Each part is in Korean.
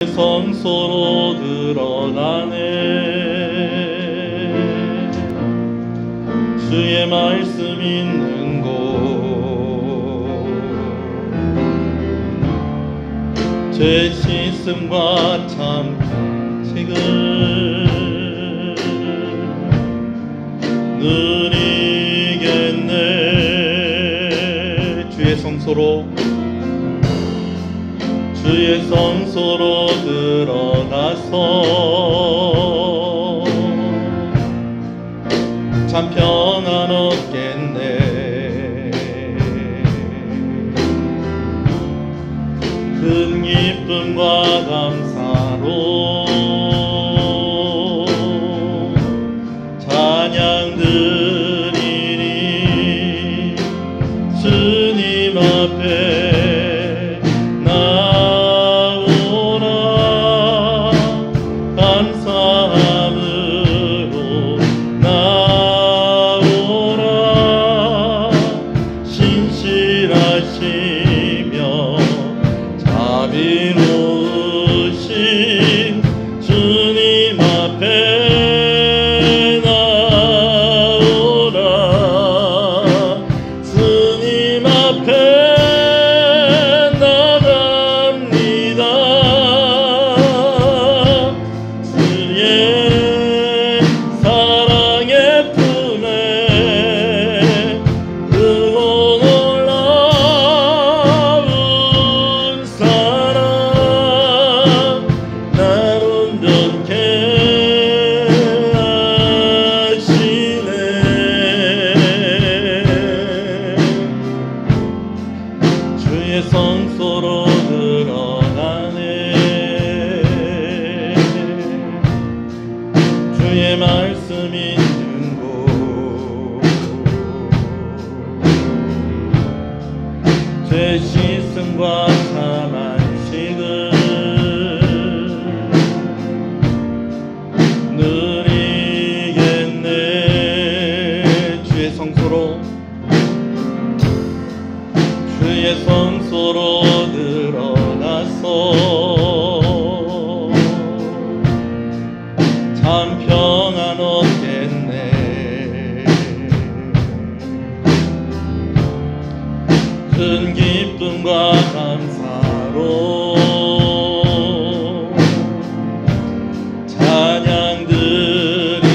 성소로 들어가네. 주의 말씀 있는 곳, 죄 씻음과 참 금식을 누리겠네. 주의 성소로 들어가서 참 평안 얻겠네. 큰 기쁨과 감사로 찬양 드리리. 주님 앞에 성소로 들어가네. 주의 말씀 있는 곳, 죄 씻음과 참 안식을 누리겠네. 주의 성소로 들어가서 참 평안 얻겠네. 큰 기쁨과 감사로 찬양 드리리.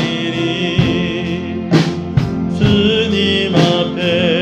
주님 앞에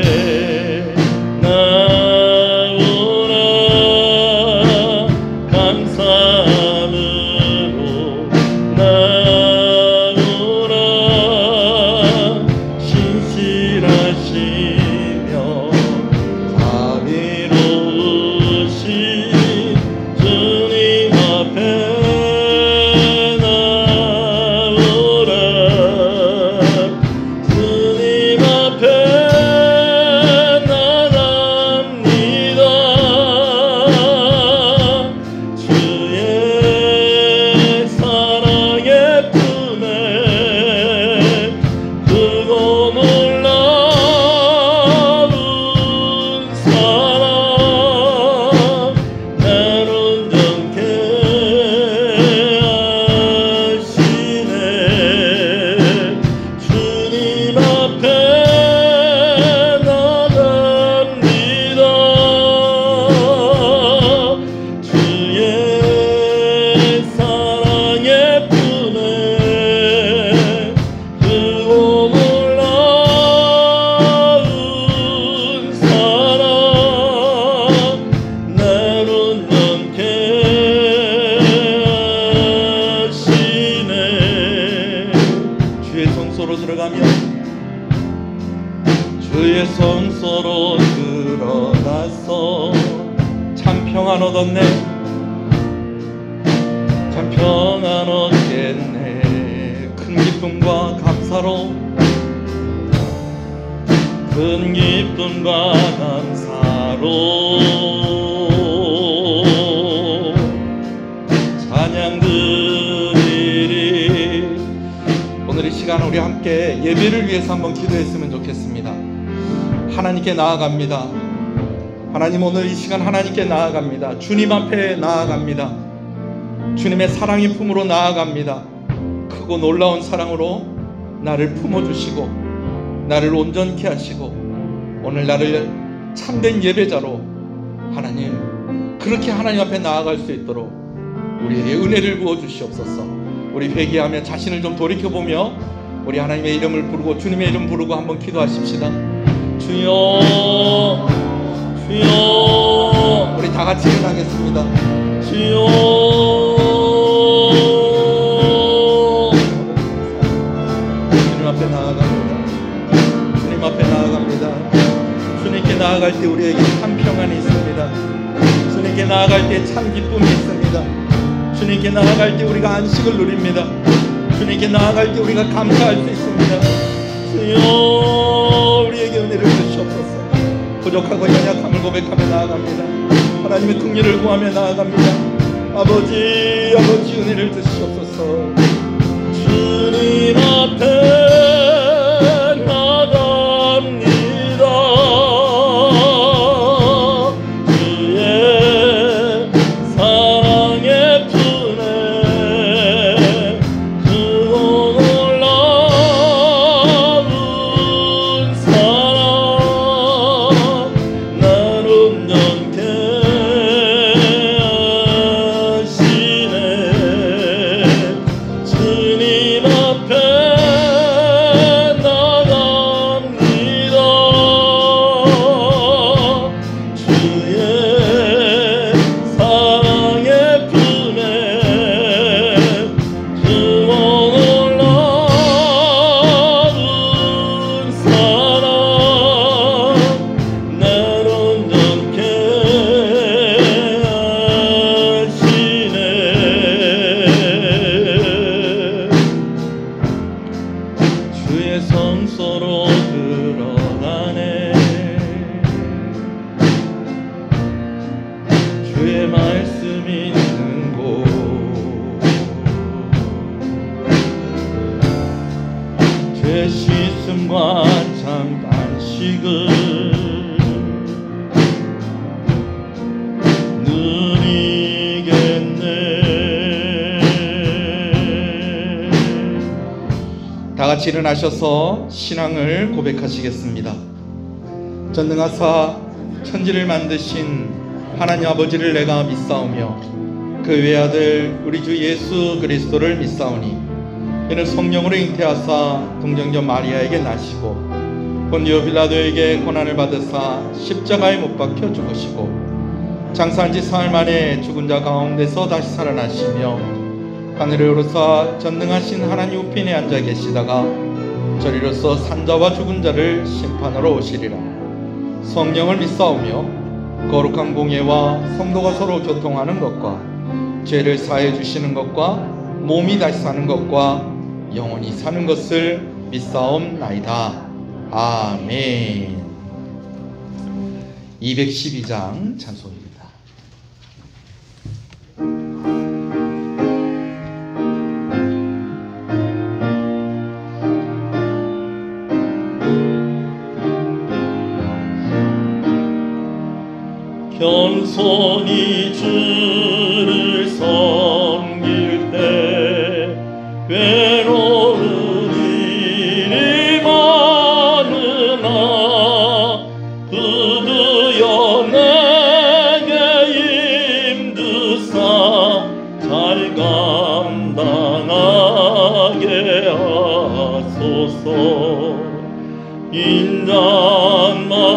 주의 성소로 들어가서 참 평안 얻었네. 참 평안 얻겠네. 큰 기쁨과 감사로 큰 기쁨과 감사로 찬양 드리리. 오늘 이 시간 우리 함께 예배를 위해서 한번 기도했으면 좋겠습니다. 하나님께 나아갑니다. 하나님, 오늘 이 시간 하나님께 나아갑니다. 주님 앞에 나아갑니다. 주님의 사랑의 품으로 나아갑니다. 크고 놀라운 사랑으로 나를 품어주시고 나를 온전케 하시고 오늘 나를 참된 예배자로 하나님 그렇게 하나님 앞에 나아갈 수 있도록 우리에게 은혜를 부어주시옵소서. 우리 회개하며 자신을 좀 돌이켜보며 우리 하나님의 이름을 부르고 주님의 이름 부르고 한번 기도하십시다. 주여 주여. 우리 다 같이 일어나겠습니다. 주여. 주님 앞에 나아갑니다. 주님 앞에 나아갑니다. 주님께 나아갈 때 우리에게 참 평안이 있습니다. 주님께 나아갈 때 참 기쁨이 있습니다. 주님께 나아갈 때 우리가 안식을 누립니다. 주님께 나아갈 때 우리가 감사할 수 있습니다. 주여 우리에게 은혜를 주시옵소서. 부족하고 연약함을 고백하며 나아갑니다. 하나님의 긍휼을 구하며 나아갑니다. 아버지 은혜를 주시옵소서. 주님 앞에 씻음과 참 안식을 누리겠네. 다 같이 일어나셔서 신앙을 고백하시겠습니다. 전능하사 천지를 만드신 하나님 아버지를 내가 믿사오며 그 외아들 우리 주 예수 그리스도를 믿사오니 이는 성령으로 잉태하사 동정녀 마리아에게 나시고 본디오 빌라도에게 고난을 받으사 십자가에 못 박혀 죽으시고 장사한 지 사흘 만에 죽은 자 가운데서 다시 살아나시며 하늘에 오르사 전능하신 하나님 우편에 앉아 계시다가 저리로서 산자와 죽은 자를 심판하러 오시리라. 성령을 믿사오며 거룩한 공예와 성도가 서로 교통하는 것과 죄를 사해 주시는 것과 몸이 다시 사는 것과 영원히 사는 것을 믿사옵나이다. 아멘. 212장 찬송입니다. 겸손히 주를 섬길 때 외로운 일이 많으나 그드여 내게 임두사 잘 감당하게 하소서.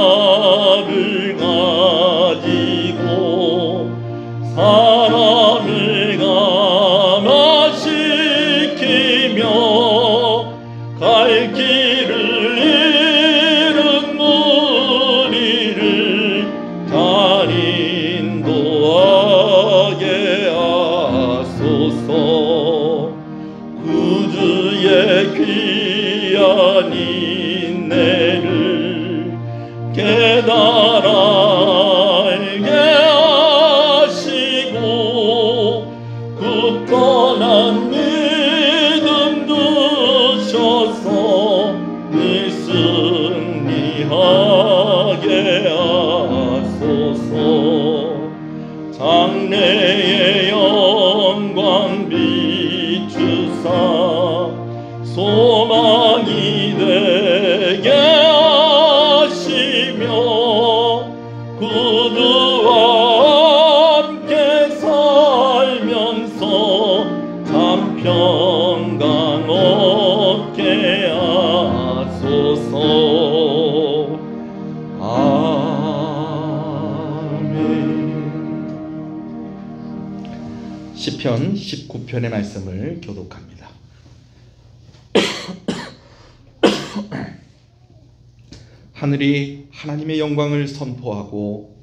인자말을 가지고 사람을 감화시키며 갈 길을 잃은 무리를 잘 인도하게 하소서. 구주의 귀한 인내를 깨달아 알게 하시고 굳건한 믿음 두셔서 늘 승리하게 하소서. 장래의 영광 소망이 되게 하시며 구주와 함께 살면서 참 평강 얻게 하소서. 아멘. 시편 19편의 말씀을 교독합니다. 하늘이 하나님의 영광을 선포하고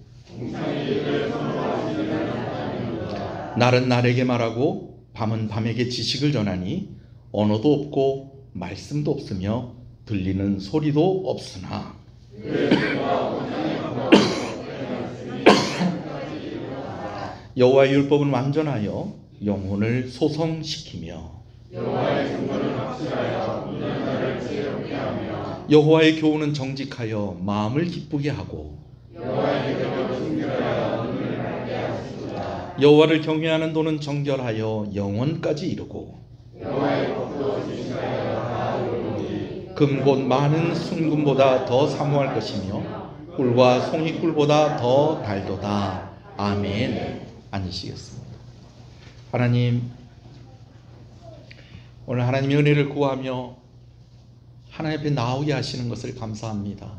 날은 날에게 말하고 밤은 밤에게 지식을 전하니 언어도 없고 말씀도 없으며 들리는 소리도 없으나 여호와의 율법은 완전하여 영혼을 소성시키며 여호와의 교훈은 정직하여 마음을 기쁘게 하고 여호와를 경외하는 도는 정결하여 영원까지 이르고 금곧 많은 순금보다 더 사모할 것이며 꿀과 송이꿀보다 더 달도다. 아멘. 앉으시겠습니다. 하나님, 오늘 하나님의 은혜를 구하며 하나님 앞에 나오게 하시는 것을 감사합니다.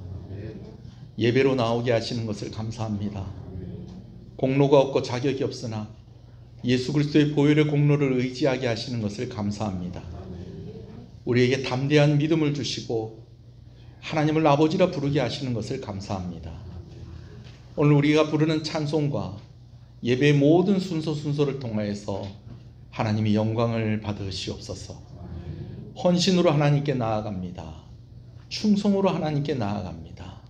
예배로 나오게 하시는 것을 감사합니다. 공로가 없고 자격이 없으나 예수 그리스도의 보혈의 공로를 의지하게 하시는 것을 감사합니다. 우리에게 담대한 믿음을 주시고 하나님을 아버지라 부르게 하시는 것을 감사합니다. 오늘 우리가 부르는 찬송과 예배의 모든 순서를 통하여서 하나님이 영광을 받으시옵소서. 헌신으로 하나님께 나아갑니다. 충성으로 하나님께 나아갑니다.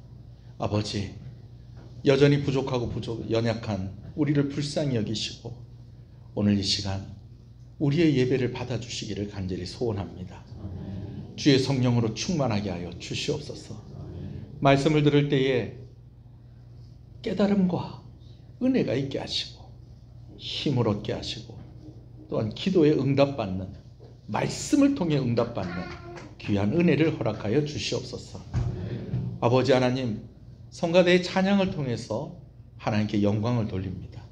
아버지, 여전히 부족하고 연약한 우리를 불쌍히 여기시고 오늘 이 시간 우리의 예배를 받아주시기를 간절히 소원합니다. 주의 성령으로 충만하게 하여 주시옵소서. 말씀을 들을 때에 깨달음과 은혜가 있게 하시고 힘을 얻게 하시고 또한 기도에 응답받는, 말씀을 통해 응답받는 귀한 은혜를 허락하여 주시옵소서. 아버지 하나님, 성가대의 찬양을 통해서 하나님께 영광을 돌립니다.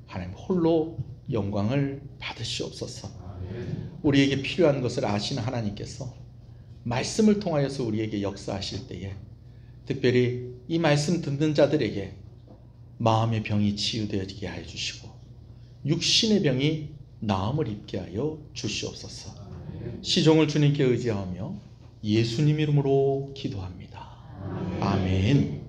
하나님 홀로 영광을 받으시옵소서. 우리에게 필요한 것을 아시는 하나님께서 말씀을 통하여서 우리에게 역사하실 때에 특별히 이 말씀 듣는 자들에게 마음의 병이 치유되게 하여 주시고 육신의 병이 나음을 입게 하여 주시옵소서. 시종을 주님께 의지하며 예수님 이름으로 기도합니다. 아멘.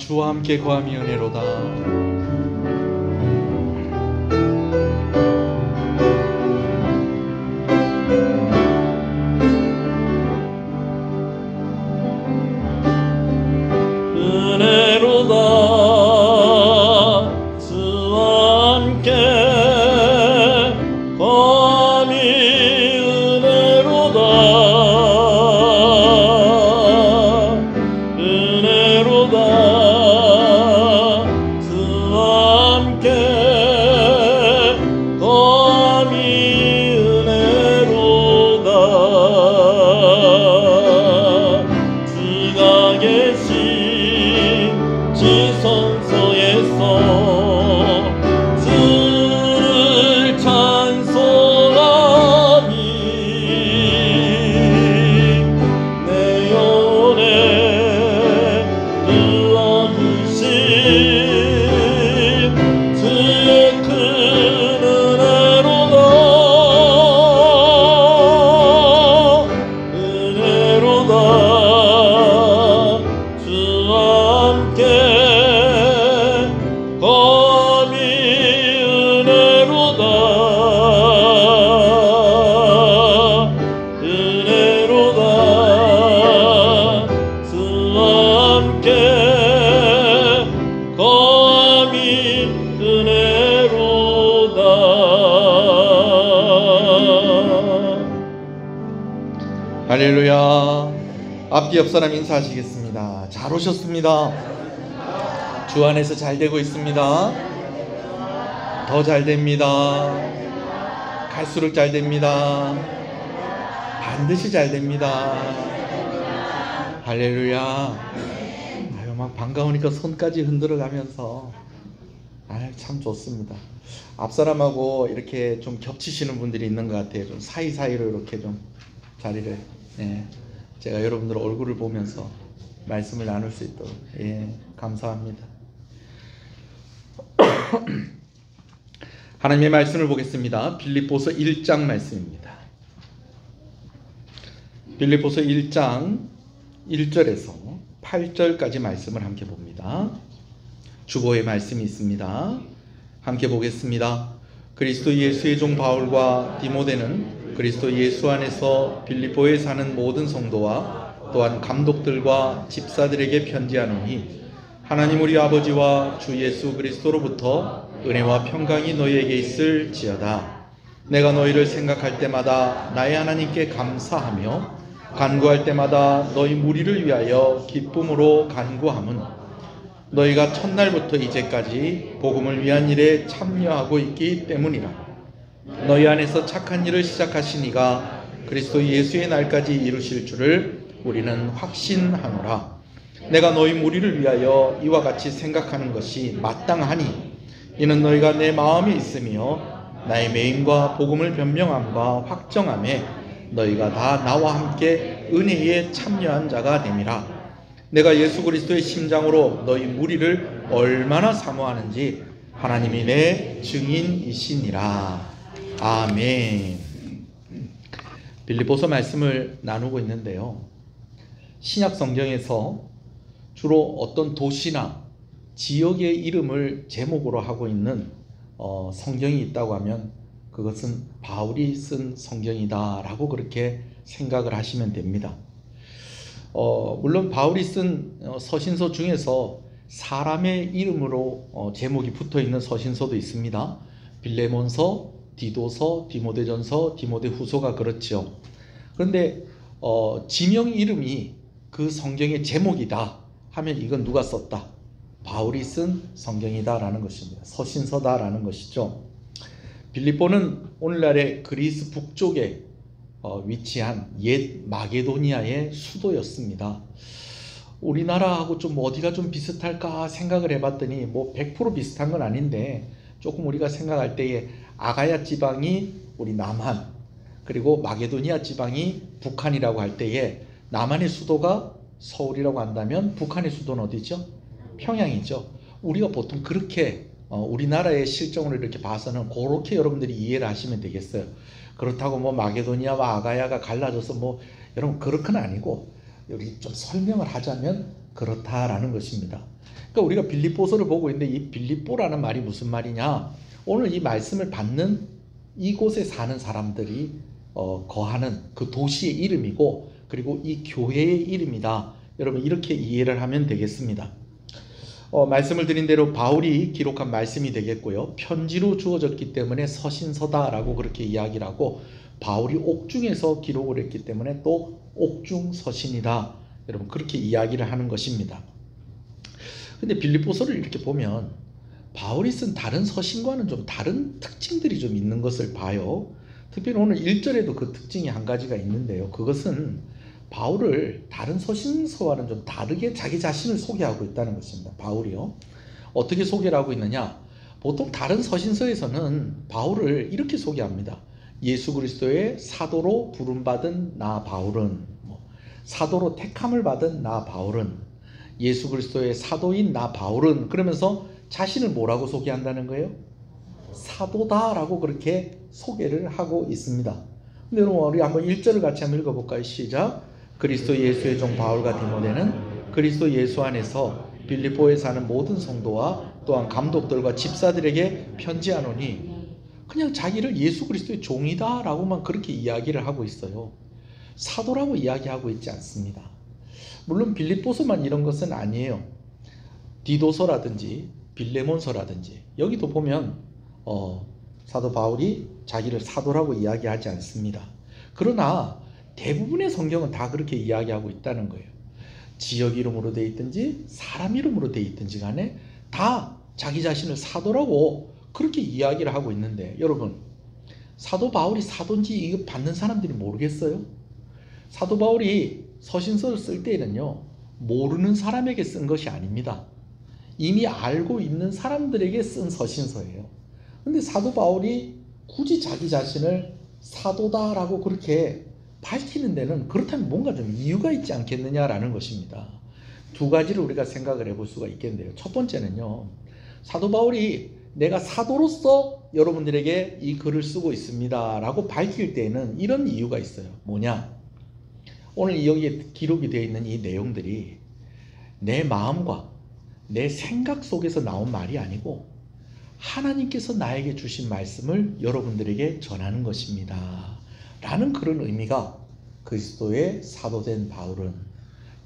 주와 함께 거함이 은혜로다. 할렐루야. 앞뒤 옆 사람 인사하시겠습니다. 잘 오셨습니다. 주 안에서 잘 되고 있습니다. 더 잘 됩니다. 갈수록 잘 됩니다. 반드시 잘 됩니다. 할렐루야. 아유, 막 반가우니까 손까지 흔들어 가면서 참 좋습니다. 앞 사람하고 이렇게 좀 겹치시는 분들이 있는 것 같아요. 좀 사이사이로 이렇게 좀 자리를, 제가 여러분들 얼굴을 보면서 말씀을 나눌 수 있도록, 감사합니다. 하나님의 말씀을 보겠습니다. 빌립보서 1장 말씀입니다. 빌립보서 1장 1절에서 8절까지 말씀을 함께 봅니다. 주보의 말씀이 있습니다. 함께 보겠습니다. 그리스도 예수의 종 바울과 디모데는 그리스도 예수 안에서 빌립보에 사는 모든 성도와 또한 감독들과 집사들에게 편지하노니 하나님 우리 아버지와 주 예수 그리스도로부터 은혜와 평강이 너희에게 있을지어다. 내가 너희를 생각할 때마다 나의 하나님께 감사하며 간구할 때마다 너희 무리를 위하여 기쁨으로 간구함은 너희가 첫날부터 이제까지 복음을 위한 일에 참여하고 있기 때문이라. 너희 안에서 착한 일을 시작하신 이가 그리스도 예수의 날까지 이루실 줄을 우리는 확신하노라. 내가 너희 무리를 위하여 이와 같이 생각하는 것이 마땅하니 이는 너희가 내 마음에 있으며 나의 매임과 복음을 변명함과 확정함에 너희가 다 나와 함께 은혜에 참여한 자가 됨이라. 내가 예수 그리스도의 심장으로 너희 무리를 얼마나 사모하는지 하나님이 내 증인이시니라. 아멘. 빌립보서 말씀을 나누고 있는데요, 신약 성경에서 주로 어떤 도시나 지역의 이름을 제목으로 하고 있는 성경이 있다고 하면 그것은 바울이 쓴 성경이다 라고 그렇게 생각을 하시면 됩니다. 물론 바울이 쓴 서신서 중에서 사람의 이름으로 제목이 붙어있는 서신서도 있습니다. 빌레몬서, 디도서, 디모데전서, 디모데후서가 그렇죠. 그런데 지명 이름이 그 성경의 제목이다 하면 이건 누가 썼다? 바울이 쓴 성경이다 라는 것입니다. 서신서다 라는 것이죠. 빌립보는 오늘날의 그리스 북쪽에 위치한 옛 마게도니아의 수도였습니다. 우리나라하고 좀 어디가 좀 비슷할까 생각을 해봤더니 100% 비슷한 건 아닌데, 조금 우리가 생각할 때에 아가야 지방이 우리 남한, 그리고 마게도니아 지방이 북한이라고 할 때에 남한의 수도가 서울이라고 한다면 북한의 수도는 어디죠? 평양이죠. 우리가 보통 그렇게 우리나라의 실정으로 이렇게 봐서는 그렇게 여러분들이 이해를 하시면 되겠어요. 그렇다고 마게도니아와 아가야가 갈라져서 여러분 그렇게는 아니고, 여기 좀 설명을 하자면 그렇다라는 것입니다. 그러니까 우리가 빌립보서를 보고 있는데 이 빌립보라는 말이 무슨 말이냐? 오늘 이 말씀을 받는 이곳에 사는 사람들이 거하는 그 도시의 이름이고, 그리고 이 교회의 이름이다. 여러분 이렇게 이해를 하면 되겠습니다. 말씀을 드린 대로 바울이 기록한 말씀이 되겠고요. 편지로 주어졌기 때문에 서신서다라고 그렇게 이야기를 하고, 바울이 옥중에서 기록을 했기 때문에 또 옥중 서신이다. 여러분 그렇게 이야기를 하는 것입니다. 근데 빌립보서를 이렇게 보면 바울이 쓴 다른 서신과는 좀 다른 특징들이 좀 있는 것을 봐요. 특별히 오늘 1절에도 그 특징이 한 가지가 있는데요. 그것은 바울을 다른 서신서와는 좀 다르게 자기 자신을 소개하고 있다는 것입니다. 바울이요. 어떻게 소개를 하고 있느냐? 보통 다른 서신서에서는 바울을 이렇게 소개합니다. 예수 그리스도의 사도로 부름받은 나 바울은, 사도로 택함을 받은 나 바울은, 예수 그리스도의 사도인 나 바울은, 그러면서 자신을 뭐라고 소개한다는 거예요? 사도다라고 그렇게 소개를 하고 있습니다. 근데 여러분 우리 한번 1절을 같이 한번 읽어볼까요? 시작. 그리스도 예수의 종 바울과 디모데는 그리스도 예수 안에서 빌립보에 사는 모든 성도와 또한 감독들과 집사들에게 편지하노니, 그냥 자기를 예수 그리스도의 종이다 라고만 그렇게 이야기를 하고 있어요. 사도라고 이야기하고 있지 않습니다. 물론 빌립보서만 이런 것은 아니에요. 디도서라든지 빌레몬서라든지 여기도 보면 사도 바울이 자기를 사도라고 이야기하지 않습니다. 그러나 대부분의 성경은 다 그렇게 이야기하고 있다는 거예요. 지역 이름으로 되어 있든지 사람 이름으로 되어 있든지 간에 다 자기 자신을 사도라고 그렇게 이야기를 하고 있는데, 여러분 사도 바울이 사도인지 이거 받는 사람들이 모르겠어요? 사도 바울이 서신서를 쓸 때에는요, 모르는 사람에게 쓴 것이 아닙니다. 이미 알고 있는 사람들에게 쓴 서신서예요. 근데 사도 바울이 굳이 자기 자신을 사도다라고 그렇게 밝히는 데는 그렇다면 뭔가 좀 이유가 있지 않겠느냐라는 것입니다. 두 가지를 우리가 생각을 해볼 수가 있겠는데요. 첫 번째는요, 사도 바울이 내가 사도로서 여러분들에게 이 글을 쓰고 있습니다 라고 밝힐 때에는 이런 이유가 있어요. 뭐냐? 오늘 여기에 기록이 되어 있는 이 내용들이 내 마음과 내 생각 속에서 나온 말이 아니고 하나님께서 나에게 주신 말씀을 여러분들에게 전하는 것입니다 라는 그런 의미가, 그리스도의 사도된 바울은,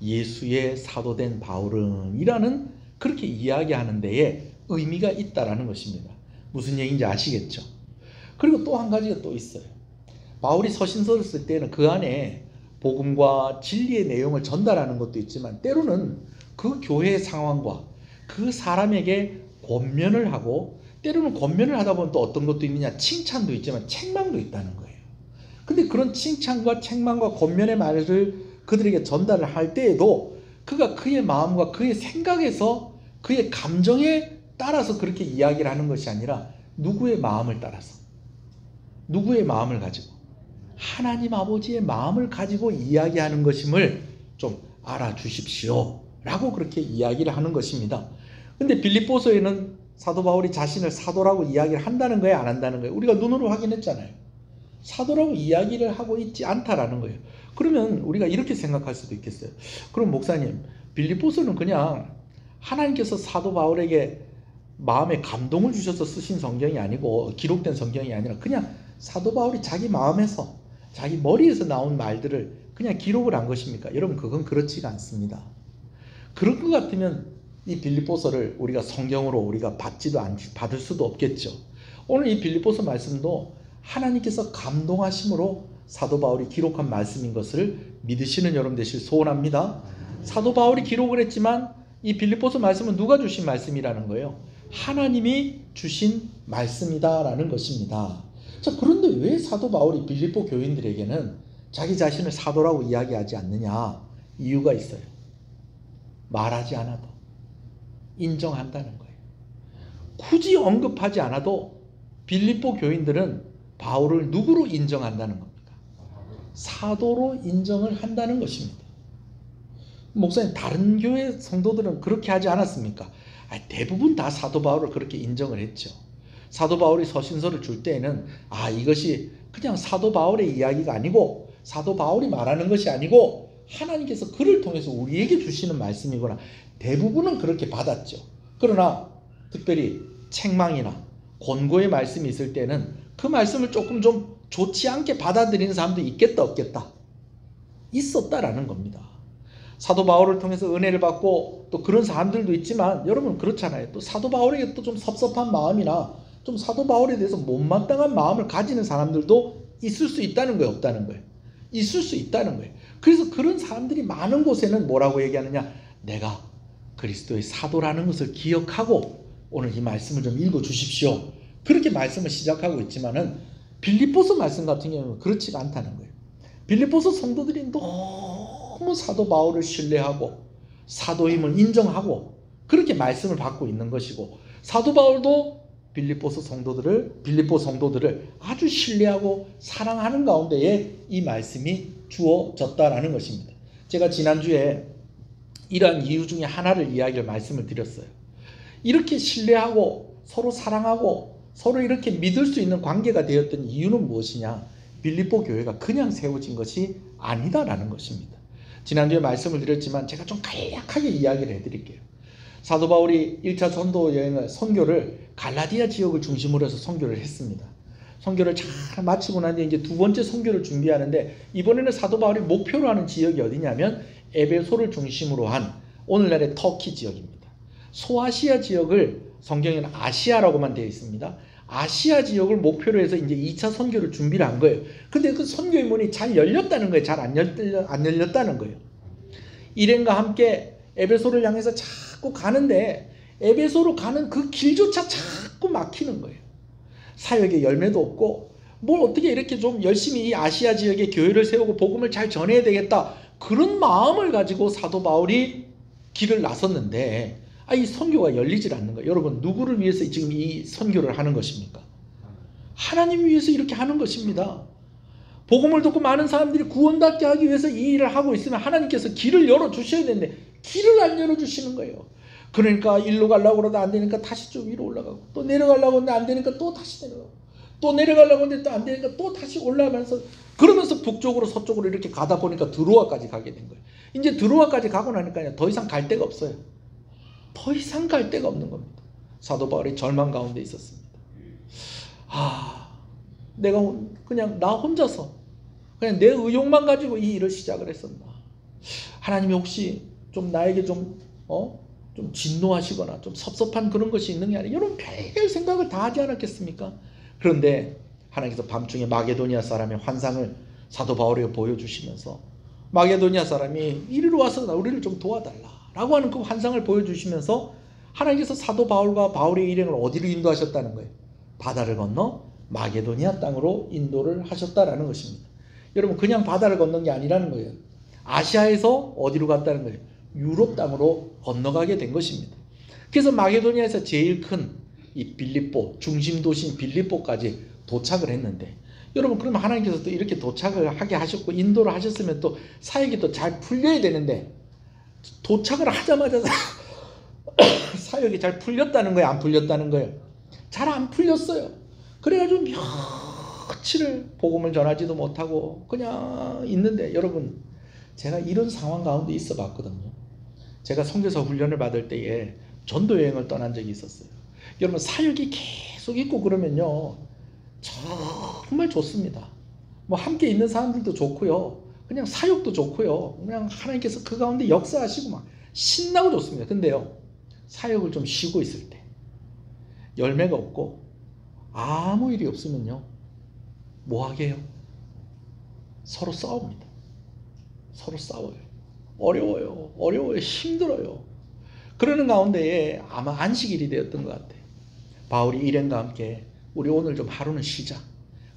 예수의 사도된 바울은 이라는 그렇게 이야기하는 데에 의미가 있다라는 것입니다. 무슨 얘기인지 아시겠죠? 그리고 또 한 가지가 또 있어요. 바울이 서신서를 쓸 때는 그 안에 복음과 진리의 내용을 전달하는 것도 있지만, 때로는 그 교회의 상황과 그 사람에게 권면을 하고, 때로는 권면을 하다 보면 또 어떤 것도 있느냐, 칭찬도 있지만 책망도 있다는 거예요. 근데 그런 칭찬과 책망과 권면의 말을 그들에게 전달을 할 때에도 그가 그의 마음과 그의 생각에서 그의 감정에 따라서 그렇게 이야기를 하는 것이 아니라 누구의 마음을 따라서, 누구의 마음을 가지고, 하나님 아버지의 마음을 가지고 이야기하는 것임을 좀 알아주십시오 라고 그렇게 이야기를 하는 것입니다. 근데 빌립보서에는 사도 바울이 자신을 사도라고 이야기를 한다는 거예요, 안 한다는 거예요? 우리가 눈으로 확인했잖아요. 사도라고 이야기를 하고 있지 않다라는 거예요. 그러면 우리가 이렇게 생각할 수도 있겠어요. 그럼 목사님, 빌립보서는 그냥 하나님께서 사도 바울에게 마음에 감동을 주셔서 쓰신 성경이 아니고, 기록된 성경이 아니라 그냥 사도 바울이 자기 마음에서, 자기 머리에서 나온 말들을 그냥 기록을 한 것입니까? 여러분 그건 그렇지가 않습니다. 그럴 것 같으면 이 빌립보서를 우리가 성경으로 우리가 받을 수도 없겠죠. 오늘 이 빌립보서 말씀도 하나님께서 감동하심으로 사도 바울이 기록한 말씀인 것을 믿으시는 여러분 되실 소원합니다. 사도 바울이 기록을 했지만 이 빌립보서 말씀은 누가 주신 말씀이라는 거예요? 하나님이 주신 말씀이다라는 것입니다. 자, 그런데 왜 사도 바울이 빌립보 교인들에게는 자기 자신을 사도라고 이야기하지 않느냐? 이유가 있어요. 말하지 않아도 인정한다는 거예요. 굳이 언급하지 않아도 빌립보 교인들은 바울을 누구로 인정한다는 겁니까? 사도로 인정을 한다는 것입니다. 목사님, 다른 교회 성도들은 그렇게 하지 않았습니까? 대부분 다 사도 바울을 그렇게 인정을 했죠. 사도 바울이 서신서를 줄 때에는 이것이 그냥 사도 바울의 이야기가 아니고, 사도 바울이 말하는 것이 아니고 하나님께서 그를 통해서 우리에게 주시는 말씀이거나 대부분은 그렇게 받았죠. 그러나 특별히 책망이나 권고의 말씀이 있을 때는 그 말씀을 조금 좀 좋지 않게 받아들이는 사람도 있겠다 없겠다? 있었다라는 겁니다. 사도 바울을 통해서 은혜를 받고 또 그런 사람들도 있지만 여러분 그렇잖아요. 또 사도 바울에게 또 좀 섭섭한 마음이나 좀 사도 바울에 대해서 못마땅한 마음을 가지는 사람들도 있을 수 있다는 거예요, 없다는 거예요? 있을 수 있다는 거예요. 그래서 그런 사람들이 많은 곳에는 뭐라고 얘기하느냐? 내가 그리스도의 사도라는 것을 기억하고 오늘 이 말씀을 좀 읽어 주십시오. 그렇게 말씀을 시작하고 있지만은 빌립보서 말씀 같은 경우는 그렇지가 않다는 거예요. 빌립보서 성도들이 너무 사도 바울을 신뢰하고 사도임을 인정하고 그렇게 말씀을 받고 있는 것이고 사도 바울도 빌립보 성도들을 아주 신뢰하고 사랑하는 가운데에 이 말씀이 주어졌다라는 것입니다. 제가 지난주에 이러한 이유 중에 하나를 말씀을 드렸어요. 이렇게 신뢰하고 서로 사랑하고 서로 이렇게 믿을 수 있는 관계가 되었던 이유는 무엇이냐? 빌립보 교회가 그냥 세워진 것이 아니다라는 것입니다. 지난주에 말씀을 드렸지만 제가 좀 간략하게 이야기를 해드릴게요. 사도 바울이 1차 전도 여행을 선교를 갈라디아 지역을 중심으로 해서 선교를 했습니다. 선교를 잘 마치고 난 뒤에 이제 두 번째 선교를 준비하는데 이번에는 사도 바울이 목표로 하는 지역이 어디냐면 에베소를 중심으로 한 오늘날의 터키 지역입니다. 소아시아 지역을 성경에는 아시아라고만 되어 있습니다. 아시아 지역을 목표로 해서 이제 2차 선교를 준비를 한 거예요. 근데 그 선교의 문이 잘 열렸다는 거예요. 잘 안 열렸다는 거예요. 일행과 함께 에베소를 향해서 자꾸 가는데 에베소로 가는 그 길조차 자꾸 막히는 거예요. 사역에 열매도 없고 뭘 어떻게 이렇게 좀 열심히 이 아시아 지역에 교회를 세우고 복음을 잘 전해야 되겠다 그런 마음을 가지고 사도 바울이 길을 나섰는데 이 선교가 열리질 않는 거예요. 여러분 누구를 위해서 지금 이 선교를 하는 것입니까? 하나님 위해서 이렇게 하는 것입니다. 복음을 듣고 많은 사람들이 구원받게 하기 위해서 이 일을 하고 있으면 하나님께서 길을 열어주셔야 되는데 길을 안 열어주시는 거예요. 그러니까 일로 가려고 그러다 안 되니까 다시 좀 위로 올라가고 또 내려가려고 하는데 안 되니까 또 다시 내려가고 또 내려가려고 하는데 또 안 되니까 또 다시 올라가면서 그러면서 북쪽으로 서쪽으로 이렇게 가다 보니까 드로아까지 가게 된 거예요. 이제 드로아까지 가고 나니까 더 이상 갈 데가 없어요. 더 이상 갈 데가 없는 겁니다. 사도 바울이 절망 가운데 있었습니다. 내가 그냥 나 혼자서 그냥 내 의욕만 가지고 이 일을 시작을 했었나. 하나님이 혹시 좀 나에게 좀 진노하시거나 좀 섭섭한 그런 것이 있는 게 아니라 여러분 별별 생각을 다 하지 않았겠습니까? 그런데 하나님께서 밤중에 마게도니아 사람의 환상을 사도 바울에게 보여주시면서 마게도니아 사람이 이리로 와서 우리를 좀 도와달라 라고 하는 그 환상을 보여주시면서 하나님께서 사도 바울과 바울의 일행을 어디로 인도하셨다는 거예요? 바다를 건너 마게도니아 땅으로 인도를 하셨다라는 것입니다. 여러분 그냥 바다를 건넌 게 아니라는 거예요. 아시아에서 어디로 갔다는 거예요? 유럽 땅으로 건너가게 된 것입니다. 그래서 마게도니아에서 제일 큰 이 빌립보 중심 도시인 빌립보까지 도착을 했는데 여러분 그러면 하나님께서 또 이렇게 도착을 하게 하셨고 인도를 하셨으면 또 사역이 또 잘 풀려야 되는데 도착을 하자마자 사역이 잘 풀렸다는 거예요? 안 풀렸다는 거예요? 잘 안 풀렸어요. 그래가지고 며칠을 복음을 전하지도 못하고 그냥 있는데 여러분 제가 이런 상황 가운데 있어 봤거든요. 제가 선교사 훈련을 받을 때에 전도 여행을 떠난 적이 있었어요. 여러분 사역이 계속 있고 그러면요 정말 좋습니다. 뭐 함께 있는 사람들도 좋고요. 그냥 사역도 좋고요. 그냥 하나님께서 그 가운데 역사하시고 막 신나고 좋습니다. 근데요 사역을 좀 쉬고 있을 때 열매가 없고 아무 일이 없으면요 뭐 하게 해요? 서로 싸웁니다. 서로 싸워요. 어려워요. 힘들어요. 그러는 가운데에 아마 안식일이 되었던 것 같아요. 바울이 일행과 함께 우리 오늘 좀 하루는 쉬자.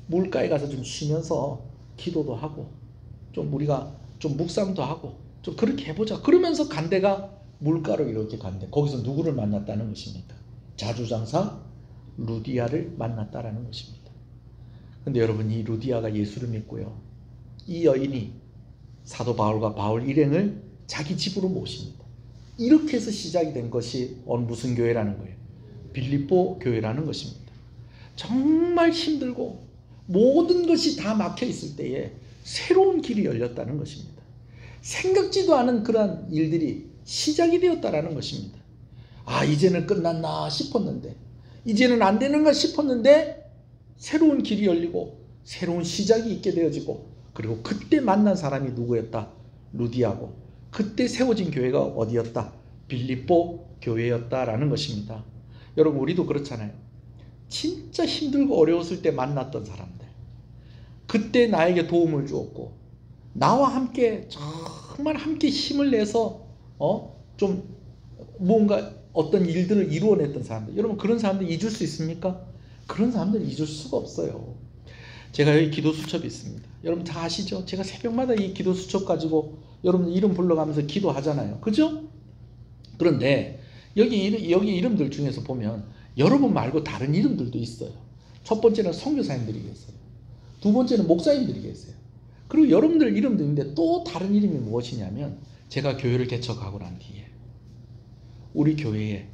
물가에 가서 좀 쉬면서 기도도 하고 좀 우리가 좀 묵상도 하고 좀 그렇게 해보자. 그러면서 간 데가 물가로 이렇게 간대. 거기서 누구를 만났다는 것입니까? 자주장사 루디아를 만났다라는 것입니다. 근데 여러분 이 루디아가 예수를 믿고요. 이 여인이 사도 바울과 바울 일행을 자기 집으로 모십니다. 이렇게 해서 시작이 된 것이 무슨 교회라는 거예요? 빌립보 교회라는 것입니다. 정말 힘들고 모든 것이 다 막혀 있을 때에 새로운 길이 열렸다는 것입니다. 생각지도 않은 그러한 일들이 시작이 되었다라는 것입니다. 아, 이제는 끝났나 싶었는데, 이제는 안 되는가 싶었는데 새로운 길이 열리고 새로운 시작이 있게 되어지고, 그리고 그때 만난 사람이 누구였다? 루디아고, 그때 세워진 교회가 어디였다? 빌립보 교회였다라는 것입니다. 여러분, 우리도 그렇잖아요. 진짜 힘들고 어려웠을 때 만났던 사람들, 그때 나에게 도움을 주었고 나와 함께 정말 함께 힘을 내서 좀 뭔가 어떤 일들을 이루어냈던 사람들, 여러분 그런 사람들 잊을 수 있습니까? 그런 사람들 잊을 수가 없어요. 제가 여기 기도 수첩이 있습니다. 여러분 다 아시죠? 제가 새벽마다 이 기도 수첩 가지고 여러분 이름 불러가면서 기도하잖아요. 그죠? 그런데 여기 이름들 중에서 보면 여러분 말고 다른 이름들도 있어요. 첫 번째는 선교사님들이 계세요. 두 번째는 목사님들이 계세요. 그리고 여러분들 이름도 있는데 또 다른 이름이 무엇이냐면, 제가 교회를 개척하고 난 뒤에 우리 교회에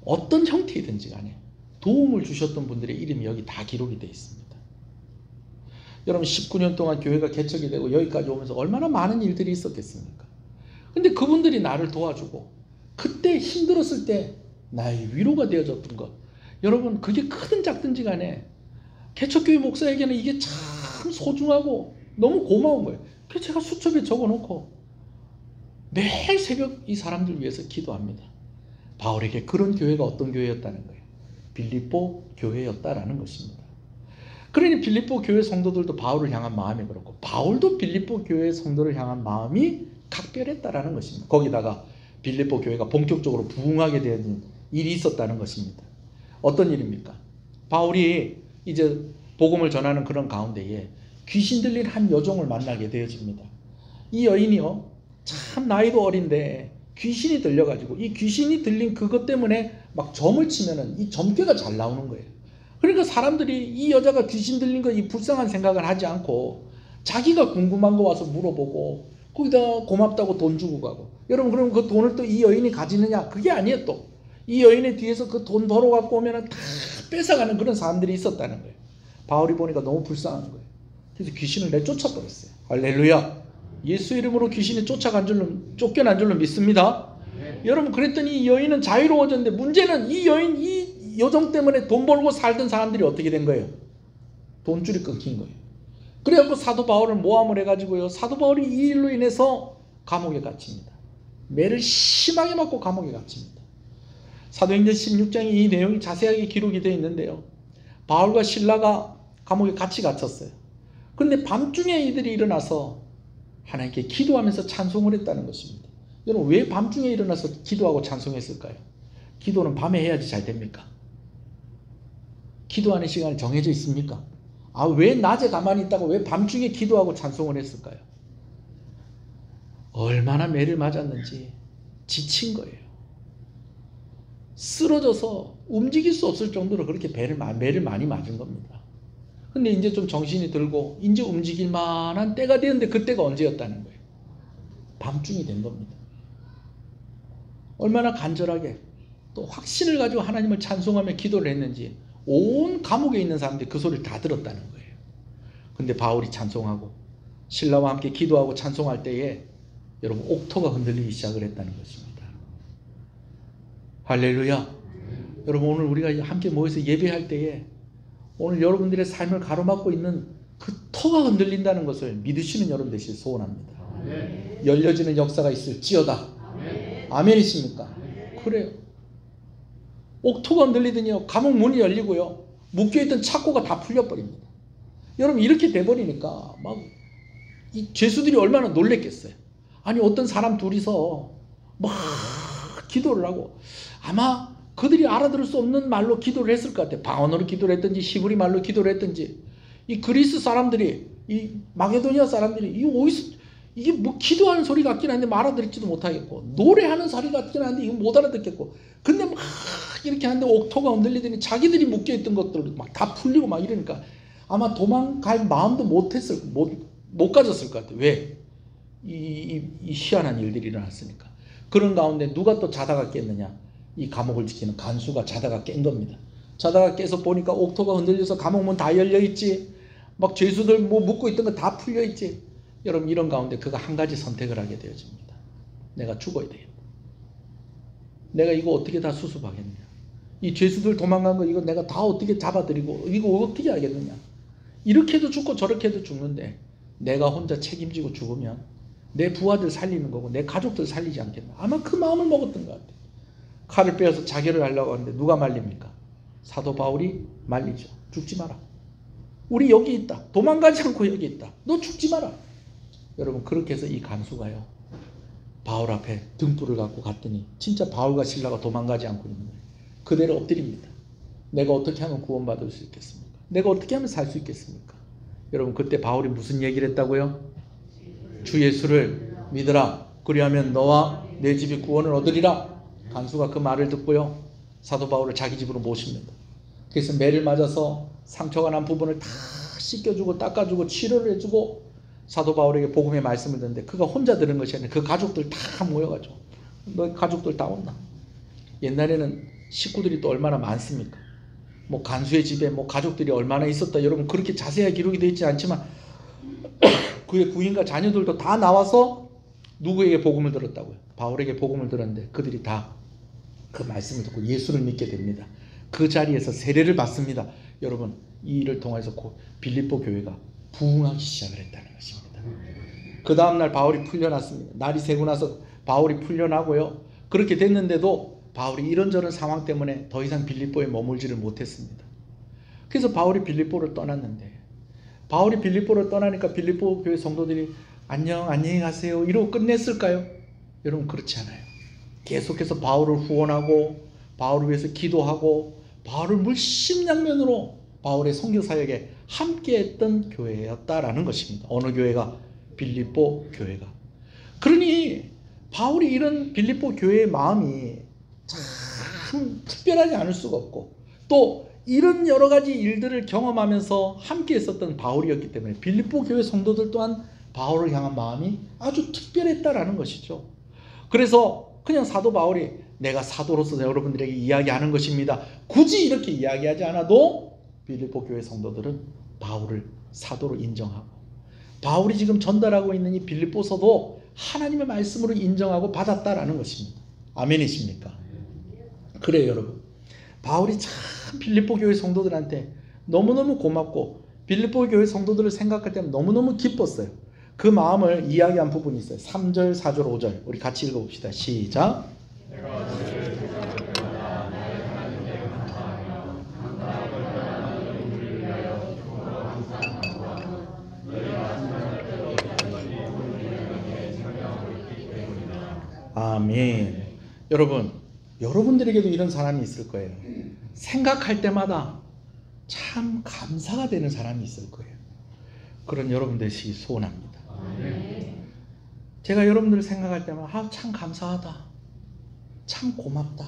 어떤 형태이든지 간에 도움을 주셨던 분들의 이름이 여기 다 기록이 되어 있습니다. 여러분 19년 동안 교회가 개척이 되고 여기까지 오면서 얼마나 많은 일들이 있었겠습니까? 근데 그분들이 나를 도와주고 그때 힘들었을 때 나의 위로가 되어줬던 것, 여러분 그게 크든 작든지 간에 개척교회 목사에게는 이게 참 소중하고 너무 고마운 거예요. 그래서 제가 수첩에 적어놓고 매일 새벽 이 사람들 위해서 기도합니다. 바울에게 그런 교회가 어떤 교회였다는 거예요. 빌립보 교회였다라는 것입니다. 그러니 빌립보 교회 성도들도 바울을 향한 마음이 그렇고, 바울도 빌립보 교회 성도를 향한 마음이 각별했다라는 것입니다. 거기다가 빌립보 교회가 본격적으로 부흥하게 된 일이 있었다는 것입니다. 어떤 일입니까? 바울이 이제 복음을 전하는 그런 가운데에 귀신 들린 한 여종을 만나게 되어집니다. 이 여인이요, 참 나이도 어린데 귀신이 들려가지고 이 귀신이 들린 그것 때문에 막 점을 치면은 이 점괘가 잘 나오는 거예요. 그러니까 사람들이 이 여자가 귀신 들린 거 이 불쌍한 생각을 하지 않고 자기가 궁금한 거 와서 물어보고 거기다 고맙다고 돈 주고 가고. 여러분 그럼 그 돈을 또 이 여인이 가지느냐? 그게 아니에요. 또 이 여인의 뒤에서 그 돈 벌어 갖고 오면은 다 뺏어가는 그런 사람들이 있었다는 거예요. 바울이 보니까 너무 불쌍한 거예요. 그래서 귀신을 내쫓아 버렸어요. 할렐루야. 예수 이름으로 귀신이 쫓겨난 줄로 믿습니다. 네. 여러분 그랬더니 이 여인은 자유로워졌는데, 문제는 이 여인, 이 여종 때문에 돈 벌고 살던 사람들이 어떻게 된 거예요? 돈줄이 끊긴 거예요. 그래갖고 사도 바울을 모함을 해가지고요, 사도 바울이 이 일로 인해서 감옥에 갇힙니다. 매를 심하게 맞고 감옥에 갇힙니다. 사도행전 16장에 이 내용이 자세하게 기록이 되어 있는데요, 바울과 실라가 감옥에 같이 갇혔어요. 그런데 밤중에 이들이 일어나서 하나님께 기도하면서 찬송을 했다는 것입니다. 여러분 왜 밤중에 일어나서 기도하고 찬송했을까요? 기도는 밤에 해야지 잘 됩니까? 기도하는 시간이 정해져 있습니까? 아, 왜 낮에 가만히 있다가 왜 밤중에 기도하고 찬송을 했을까요? 얼마나 매를 맞았는지 지친 거예요. 쓰러져서 움직일 수 없을 정도로 그렇게 매를 많이 맞은 겁니다. 근데 이제 좀 정신이 들고 이제 움직일 만한 때가 되었는데, 그때가 언제였다는 거예요? 밤중이 된 겁니다. 얼마나 간절하게 또 확신을 가지고 하나님을 찬송하며 기도를 했는지 온 감옥에 있는 사람들이 그 소리를 다 들었다는 거예요. 근데 바울이 찬송하고 신라와 함께 기도하고 찬송할 때에 여러분 옥토가 흔들리기 시작을 했다는 것입니다. 할렐루야. 여러분 오늘 우리가 함께 모여서 예배할 때에 오늘 여러분들의 삶을 가로막고 있는 그 터가 흔들린다는 것을 믿으시는 여러분 되시길 소원합니다. 아멘. 열려지는 역사가 있을지어다. 아멘. 아멘이십니까? 아멘. 그래요. 옥토가 흔들리더니요, 감옥 문이 열리고요, 묶여있던 착고가 다 풀려버립니다. 여러분 이렇게 돼버리니까 막 이 죄수들이 얼마나 놀랬겠어요. 아니 어떤 사람 둘이서 막 기도를 하고, 아마 그들이 알아들을 수 없는 말로 기도를 했을 것 같아요. 방언으로 기도를 했든지 히브리 말로 기도를 했든지. 이 그리스 사람들이, 이 마게도니아 사람들이 이게 뭐 기도하는 소리 같긴 한데 알아듣지도 못하겠고, 노래하는 소리 같긴 한데 이거 못 알아듣겠고, 근데 막 이렇게 하는데 옥토가 흔들리더니 자기들이 묶여있던 것들 막 다 풀리고 막 이러니까 아마 도망갈 마음도 못 가졌을 것 같아요. 왜? 이 희한한 일들이 일어났으니까. 그런 가운데 누가 또 자다가 깼느냐? 이 감옥을 지키는 간수가 자다가 깬 겁니다. 자다가 깨서 보니까 옥토가 흔들려서 감옥문 다 열려있지, 막 죄수들 뭐 묶고 있던 거 다 풀려있지. 여러분 이런 가운데 그가 한 가지 선택을 하게 되어집니다. 내가 죽어야 되겠다. 내가 이거 어떻게 다 수습하겠냐. 이 죄수들 도망간 거 이거 내가 다 어떻게 잡아들이고 이거 어떻게 하겠느냐. 이렇게도 죽고 저렇게도 죽는데 내가 혼자 책임지고 죽으면 내 부하들 살리는 거고 내 가족들 살리지 않겠나. 아마 그 마음을 먹었던 것 같아요. 칼을 빼어서 자결을 하려고 하는데 누가 말립니까? 사도 바울이 말리죠. 죽지 마라. 우리 여기 있다. 도망가지 않고 여기 있다. 너 죽지 마라. 여러분 그렇게 해서 이 간수가요. 바울 앞에 등불을 갖고 갔더니 진짜 바울과 실라가 도망가지 않고 있는 거예요. 그대로 엎드립니다. 내가 어떻게 하면 구원받을 수 있겠습니까? 내가 어떻게 하면 살 수 있겠습니까? 여러분 그때 바울이 무슨 얘기를 했다고요? 주 예수를 믿으라. 그리하면 너와 내 집이 구원을 얻으리라. 간수가 그 말을 듣고요. 사도 바울을 자기 집으로 모십니다. 그래서 매를 맞아서 상처가 난 부분을 다 씻겨주고 닦아주고 치료를 해주고 사도 바울에게 복음의 말씀을 듣는데 그가 혼자 들은 것이 아니라 그 가족들 다 모여가지고 너 가족들 다 온다. 옛날에는 식구들이 또 얼마나 많습니까? 뭐 간수의 집에 뭐 가족들이 얼마나 있었다. 여러분 그렇게 자세하게 기록이 되어 있지 않지만 그의 부인과 자녀들도 다 나와서 누구에게 복음을 들었다고요? 바울에게 복음을 들었는데 그들이 다 그 말씀을 듣고 예수를 믿게 됩니다. 그 자리에서 세례를 받습니다. 여러분 이 일을 통해서 빌립보 교회가 부흥하기 시작을 했다는 것입니다. 그 다음날 바울이 풀려났습니다. 날이 새고 나서 바울이 풀려나고요. 그렇게 됐는데도 바울이 이런저런 상황 때문에 더 이상 빌립보에 머물지를 못했습니다. 그래서 바울이 빌립보를 떠났는데 바울이 빌립보를 떠나니까 빌립보 교회 성도들이 안녕 안녕히 가세요 이러고 끝냈을까요? 여러분 그렇지 않아요. 계속해서 바울을 후원하고 바울을 위해서 기도하고 바울을 물심양면으로 바울의 선교 사역에 함께했던 교회였다라는 것입니다. 어느 교회가? 빌립보 교회가. 그러니 바울이 이런 빌립보 교회의 마음이 참 특별하지 않을 수가 없고 또 이런 여러 가지 일들을 경험하면서 함께 있었던 바울이었기 때문에 빌립보 교회 성도들 또한 바울을 향한 마음이 아주 특별했다라는 것이죠. 그래서 그냥 사도 바울이 내가 사도로서 여러분들에게 이야기하는 것입니다. 굳이 이렇게 이야기하지 않아도 빌립보 교회 성도들은 바울을 사도로 인정하고 바울이 지금 전달하고 있는 이 빌립보서도 하나님의 말씀으로 인정하고 받았다라는 것입니다. 아멘이십니까? 그래요 여러분. 바울이 참 빌립보 교회 성도들한테 너무너무 고맙고 빌립보 교회 성도들을 생각할 때 너무너무 기뻤어요. 그 마음을 이야기한 부분이 있어요. 3절, 4절, 5절 우리 같이 읽어봅시다. 시작. 아멘. 여러분, 여러분들에게도 이런 사람이 있을 거예요. 생각할 때마다 참 감사가 되는 사람이 있을 거예요. 그런 여러분 되시기 소원합니다. 제가 여러분들을 생각할 때마다 참 감사하다. 참 고맙다.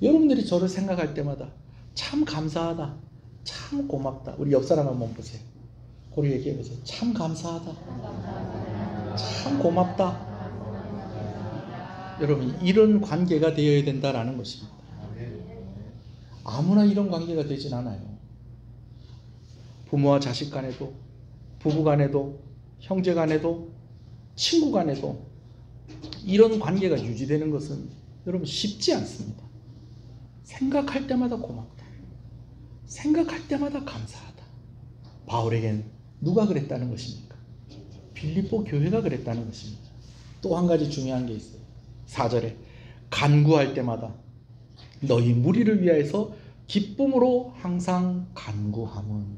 여러분들이 저를 생각할 때마다 참 감사하다. 참 고맙다. 우리 옆 사람 한번 보세요. 고리 얘기해 보세요. 참 감사하다. 참 고맙다. 여러분 이런 관계가 되어야 된다라는 것입니다. 아무나 이런 관계가 되진 않아요. 부모와 자식 간에도 부부 간에도 형제 간에도 친구 간에도 이런 관계가 유지되는 것은 여러분 쉽지 않습니다. 생각할 때마다 고맙다. 생각할 때마다 감사하다. 바울에겐 누가 그랬다는 것입니까? 빌립보 교회가 그랬다는 것입니다. 또 한 가지 중요한 게 있어요. 4절에 간구할 때마다 너희 무리를 위하여서 기쁨으로 항상 간구함은.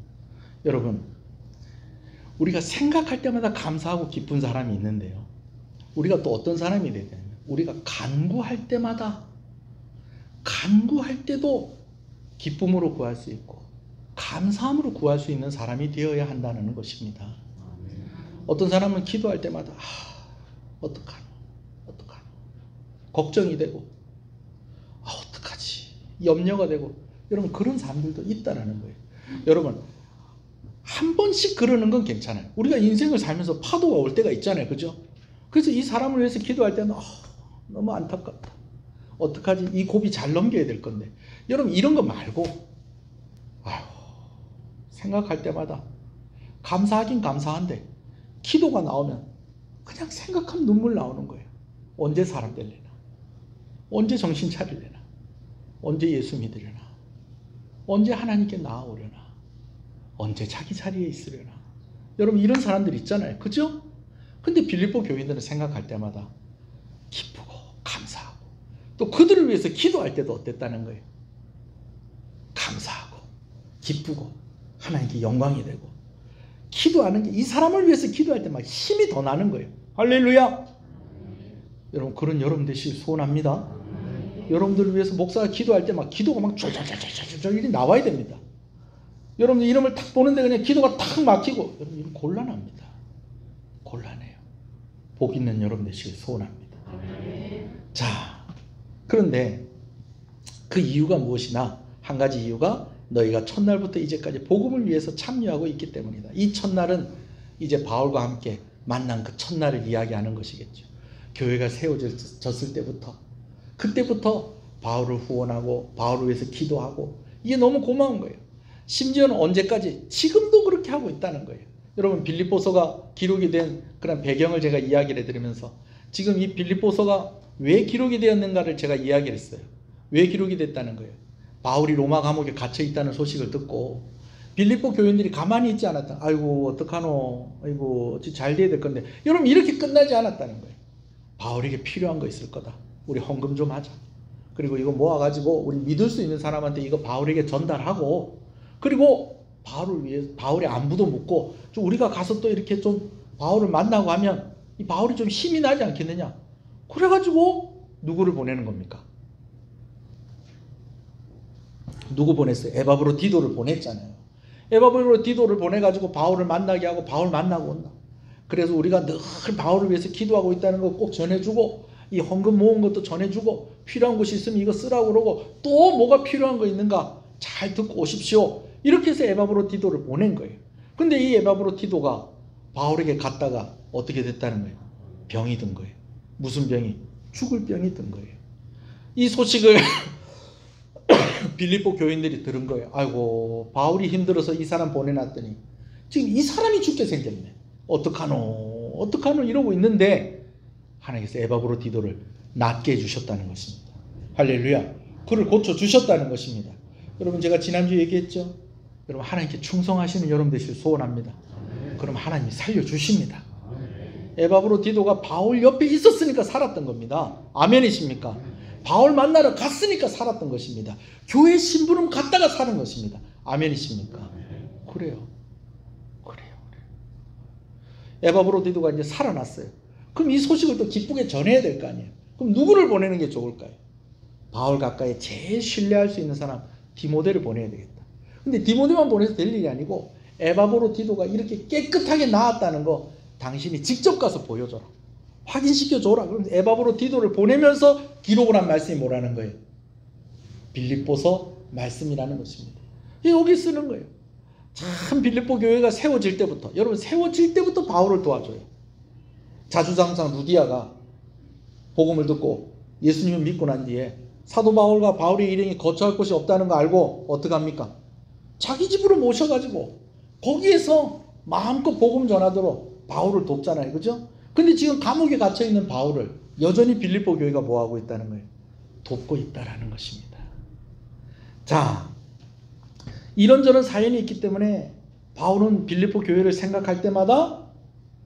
여러분 우리가 생각할 때마다 감사하고 기쁜 사람이 있는데요. 우리가 또 어떤 사람이 되야 되냐면 우리가 간구할 때마다 간구할 때도 기쁨으로 구할 수 있고 감사함으로 구할 수 있는 사람이 되어야 한다는 것입니다. 어떤 사람은 기도할 때마다 어떡하노 걱정이 되고 어떡하지 염려가 되고 여러분 그런 사람들도 있다라는 거예요. 여러분 한 번씩 그러는 건 괜찮아요. 우리가 인생을 살면서 파도가 올 때가 있잖아요. 그죠? 그래서 이 사람을 위해서 기도할 때는 너무 안타깝다. 어떡하지? 이 고비 잘 넘겨야 될 건데. 여러분 이런 거 말고 생각할 때마다 감사하긴 감사한데 기도가 나오면 그냥 생각하면 눈물 나오는 거예요. 언제 사람 될래나? 언제 정신 차리려나? 언제 예수 믿으려나? 언제 하나님께 나아오려나? 언제 자기 자리에 있으려나? 여러분 이런 사람들 있잖아요. 그죠? 근데 빌립보 교인들은 생각할 때마다 기쁘고 감사하고 또 그들을 위해서 기도할 때도 어땠다는 거예요. 감사하고 기쁘고 하나님께 영광이 되고 기도하는 게 이 사람을 위해서 기도할 때 막 힘이 더 나는 거예요. 할렐루야. 여러분 그런 여러분 되시길 소원합니다. 여러분들을 위해서 목사가 기도할 때 막 기도가 막 쫄쫄쫄쫄쫄 이렇게 나와야 됩니다. 여러분들 이름을 탁 보는데 그냥 기도가 탁 막히고 여러분 이런 곤란합니다. 곤란해요. 복 있는 여러분 되시길 소원합니다. 자, 그런데 그 이유가 무엇이나 한 가지 이유가 너희가 첫날부터 이제까지 복음을 위해서 참여하고 있기 때문이다. 이 첫날은 이제 바울과 함께 만난 그 첫날을 이야기하는 것이겠죠. 교회가 세워졌을 때부터 그때부터 바울을 후원하고 바울을 위해서 기도하고 이게 너무 고마운 거예요. 심지어는 언제까지? 지금도 그렇게 하고 있다는 거예요. 여러분 빌립보서가 기록이 된 그런 배경을 제가 이야기를 해드리면서 지금 이 빌립보서가 왜 기록이 되었는가를 제가 이야기를 했어요. 왜 기록이 됐다는 거예요. 바울이 로마 감옥에 갇혀 있다는 소식을 듣고 빌립보 교인들이 가만히 있지 않았다. 아이고 어떡하노. 아이고 잘 돼야 될 건데. 여러분 이렇게 끝나지 않았다는 거예요. 바울에게 필요한 거 있을 거다. 우리 헌금 좀 하자. 그리고 이거 모아가지고 우리 믿을 수 있는 사람한테 이거 바울에게 전달하고 그리고 바울을 위해 바울의 안부도 묻고 좀 우리가 가서 또 이렇게 좀 바울을 만나고 하면 이 바울이 좀 힘이 나지 않겠느냐. 그래가지고 누구를 보내는 겁니까? 누구 보냈어요? 에바브로 디도를 보냈잖아요. 에바브로 디도를 보내가지고 바울을 만나게 하고 바울 만나고 온다. 그래서 우리가 늘 바울을 위해서 기도하고 있다는 거 꼭 전해주고 이 헌금 모은 것도 전해주고 필요한 것이 있으면 이거 쓰라고 그러고 또 뭐가 필요한 거 있는가 잘 듣고 오십시오. 이렇게 해서 에바브로 디도를 보낸 거예요. 근데 이 에바브로 디도가 바울에게 갔다가 어떻게 됐다는 거예요? 병이 든 거예요. 무슨 병이? 죽을 병이 든 거예요. 이 소식을 빌립보 교인들이 들은 거예요. 아이고 바울이 힘들어서 이 사람 보내놨더니 지금 이 사람이 죽게 생겼네. 어떡하노 이러고 있는데 하나님께서 에바브로 디도를 낫게 해주셨다는 것입니다. 할렐루야. 그를 고쳐주셨다는 것입니다. 여러분 제가 지난주에 얘기했죠. 여러분 하나님께 충성하시는 여러분 되실 소원합니다. 그럼 하나님이 살려주십니다. 에바브로 디도가 바울 옆에 있었으니까 살았던 겁니다. 아멘이십니까? 바울 만나러 갔으니까 살았던 것입니다. 교회 심부름 갔다가 사는 것입니다. 아멘이십니까? 그래요. 에바브로 디도가 이제 살아났어요. 그럼 이 소식을 또 기쁘게 전해야 될 거 아니에요. 그럼 누구를 보내는 게 좋을까요? 바울 가까이 제일 신뢰할 수 있는 사람 디모데를 보내야 되겠다. 근데 디모데만 보내서 될 일이 아니고 에바브로 디도가 이렇게 깨끗하게 나았다는 거 당신이 직접 가서 보여줘라. 확인시켜줘라. 그럼 에바브로 디도를 보내면서 기록을 한 말씀이 뭐라는 거예요? 빌립보서 말씀이라는 것입니다. 여기 쓰는 거예요. 참 빌립보 교회가 세워질 때부터 여러분 세워질 때부터 바울을 도와줘요. 자주장장 루디아가 복음을 듣고 예수님을 믿고 난 뒤에 사도 바울과 바울의 일행이 거처할 곳이 없다는 거 알고 어떡합니까? 자기 집으로 모셔가지고 거기에서 마음껏 복음 전하도록 바울을 돕잖아요. 그죠? 근데 지금 감옥에 갇혀있는 바울을 여전히 빌립보 교회가 뭐하고 있다는 거예요? 돕고 있다라는 것입니다. 자, 이런저런 사연이 있기 때문에 바울은 빌립보 교회를 생각할 때마다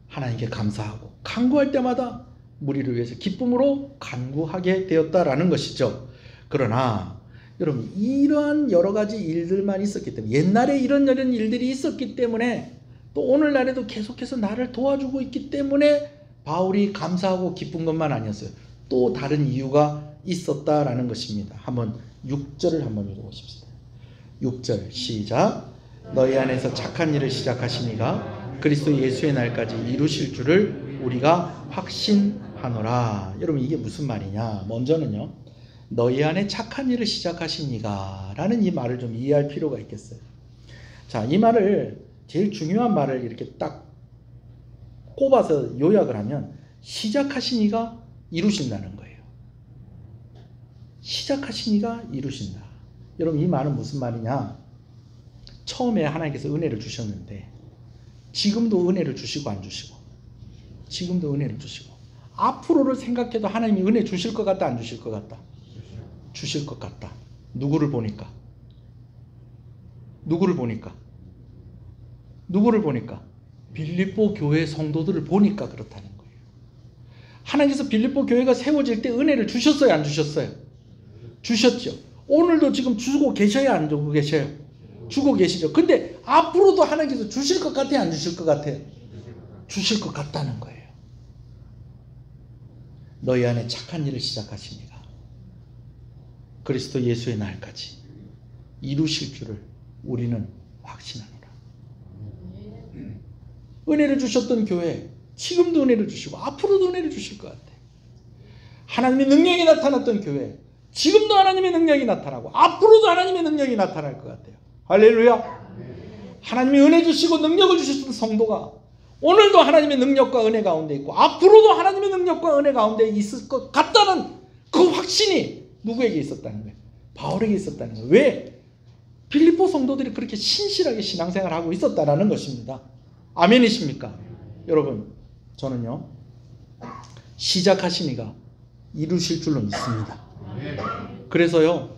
하나님께 감사하고 간구할 때마다 무리를 위해서 기쁨으로 간구하게 되었다라는 것이죠. 그러나 여러분 이러한 여러 가지 일들만 있었기 때문에 옛날에 이런 일들이 있었기 때문에 또 오늘날에도 계속해서 나를 도와주고 있기 때문에 바울이 감사하고 기쁜 것만 아니었어요. 또 다른 이유가 있었다라는 것입니다. 한번 6절을 한번 읽어보십시다. 6절 시작. 너희 안에서 착한 일을 시작하신 이가 그리스도 예수의 날까지 이루실 줄을 우리가 확신하노라. 여러분 이게 무슨 말이냐? 먼저는요. 너희 안에 착한 일을 시작하신 이가 라는 이 말을 좀 이해할 필요가 있겠어요. 자, 이 말을 제일 중요한 말을 이렇게 딱 꼽아서 요약을 하면 시작하신 이가 이루신다는 거예요. 시작하신 이가 이루신다. 여러분 이 말은 무슨 말이냐? 처음에 하나님께서 은혜를 주셨는데 지금도 은혜를 주시고 안 주시고 지금도 은혜를 주시고 앞으로를 생각해도 하나님이 은혜 주실 것 같다, 안 주실 것 같다? 주실 것 같다. 누구를 보니까? 누구를 보니까? 누구를 보니까? 빌립보 교회 성도들을 보니까 그렇다는 거예요. 하나님께서 빌립보 교회가 세워질 때 은혜를 주셨어요, 안 주셨어요? 주셨죠. 오늘도 지금 주고 계셔야 안 주고 계셔요? 주고 계시죠. 근데 앞으로도 하나님께서 주실 것 같아요, 안 주실 것 같아요? 주실 것 같다는 거예요. 너희 안에 착한 일을 시작하시니가 그리스도 예수의 날까지 이루실 줄을 우리는 확신하노라. 은혜를 주셨던 교회, 지금도 은혜를 주시고 앞으로도 은혜를 주실 것 같아요. 하나님의 능력이 나타났던 교회, 지금도 하나님의 능력이 나타나고 앞으로도 하나님의 능력이 나타날 것 같아요. 할렐루야. 하나님이 은혜 주시고 능력을 주셨던 성도가 오늘도 하나님의 능력과 은혜 가운데 있고 앞으로도 하나님의 능력과 은혜 가운데 있을 것 같다는 그 확신이 누구에게 있었다는 거예요? 바울에게 있었다는 거예요. 왜? 빌립보 성도들이 그렇게 신실하게 신앙생활을 하고 있었다는 것입니다. 아멘이십니까? 여러분, 저는요, 시작하신 이가 이루실 줄로 믿습니다. 그래서요,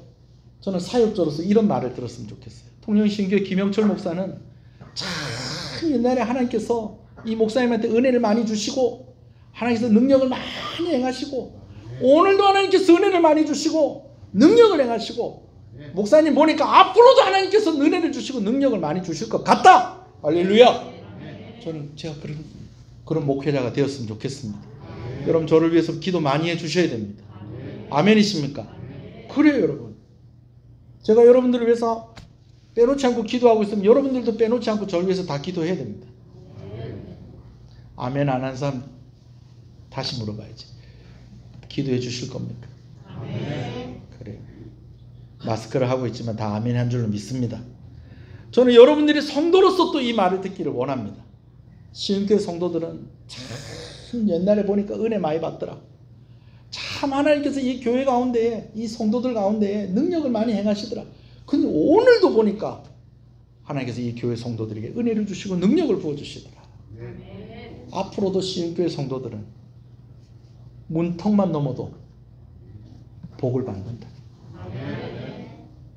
저는 사역자로서 이런 말을 들었으면 좋겠어요. 통영신교회 김영철 목사는 참 옛날에 하나님께서 이 목사님한테 은혜를 많이 주시고 하나님께서 능력을 많이 행하시고 오늘도 하나님께서 은혜를 많이 주시고 능력을 행하시고 목사님 보니까 앞으로도 하나님께서 은혜를 주시고 능력을 많이 주실 것 같다. 할렐루야. 저는 제가 그런 목회자가 되었으면 좋겠습니다. 여러분, 저를 위해서 기도 많이 해주셔야 됩니다. 아멘이십니까? 그래요, 여러분. 제가 여러분들을 위해서 빼놓지 않고 기도하고 있으면 여러분들도 빼놓지 않고 저를 위해서 다 기도해야 됩니다. 아멘 안 한 사람 다시 물어봐야지. 기도해 주실 겁니까? 그래요. 마스크를 하고 있지만 다 아멘 한 줄로 믿습니다. 저는 여러분들이 성도로서 또 이 말을 듣기를 원합니다. 시흥교회 성도들은 참 옛날에 보니까 은혜 많이 받더라. 참 하나님께서 이 교회 가운데에 이 성도들 가운데에 능력을 많이 행하시더라. 근데 오늘도 보니까 하나님께서 이 교회 성도들에게 은혜를 주시고 능력을 부어주시더라. 앞으로도 시흥교회 성도들은 문턱만 넘어도 복을 받는다.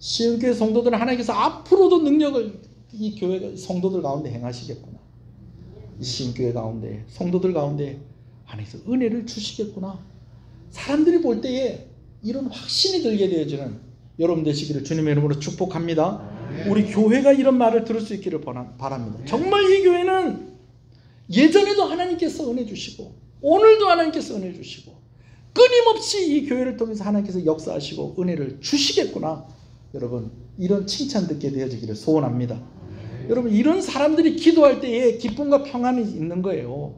시흥교회 성도들은 하나님께서 앞으로도 능력을 이 교회 성도들 가운데 행하시겠구나. 이 시흥교회 가운데 성도들 가운데 하나님께서 은혜를 주시겠구나. 사람들이 볼 때에 이런 확신이 들게 되어지는 여러분 되시기를 주님의 이름으로 축복합니다. 우리 교회가 이런 말을 들을 수 있기를 바랍니다. 정말 이 교회는 예전에도 하나님께서 은혜 주시고 오늘도 하나님께서 은혜 주시고 끊임없이 이 교회를 통해서 하나님께서 역사하시고 은혜를 주시겠구나. 여러분, 이런 칭찬 듣게 되어지기를 소원합니다. 여러분, 이런 사람들이 기도할 때에 기쁨과 평안이 있는 거예요.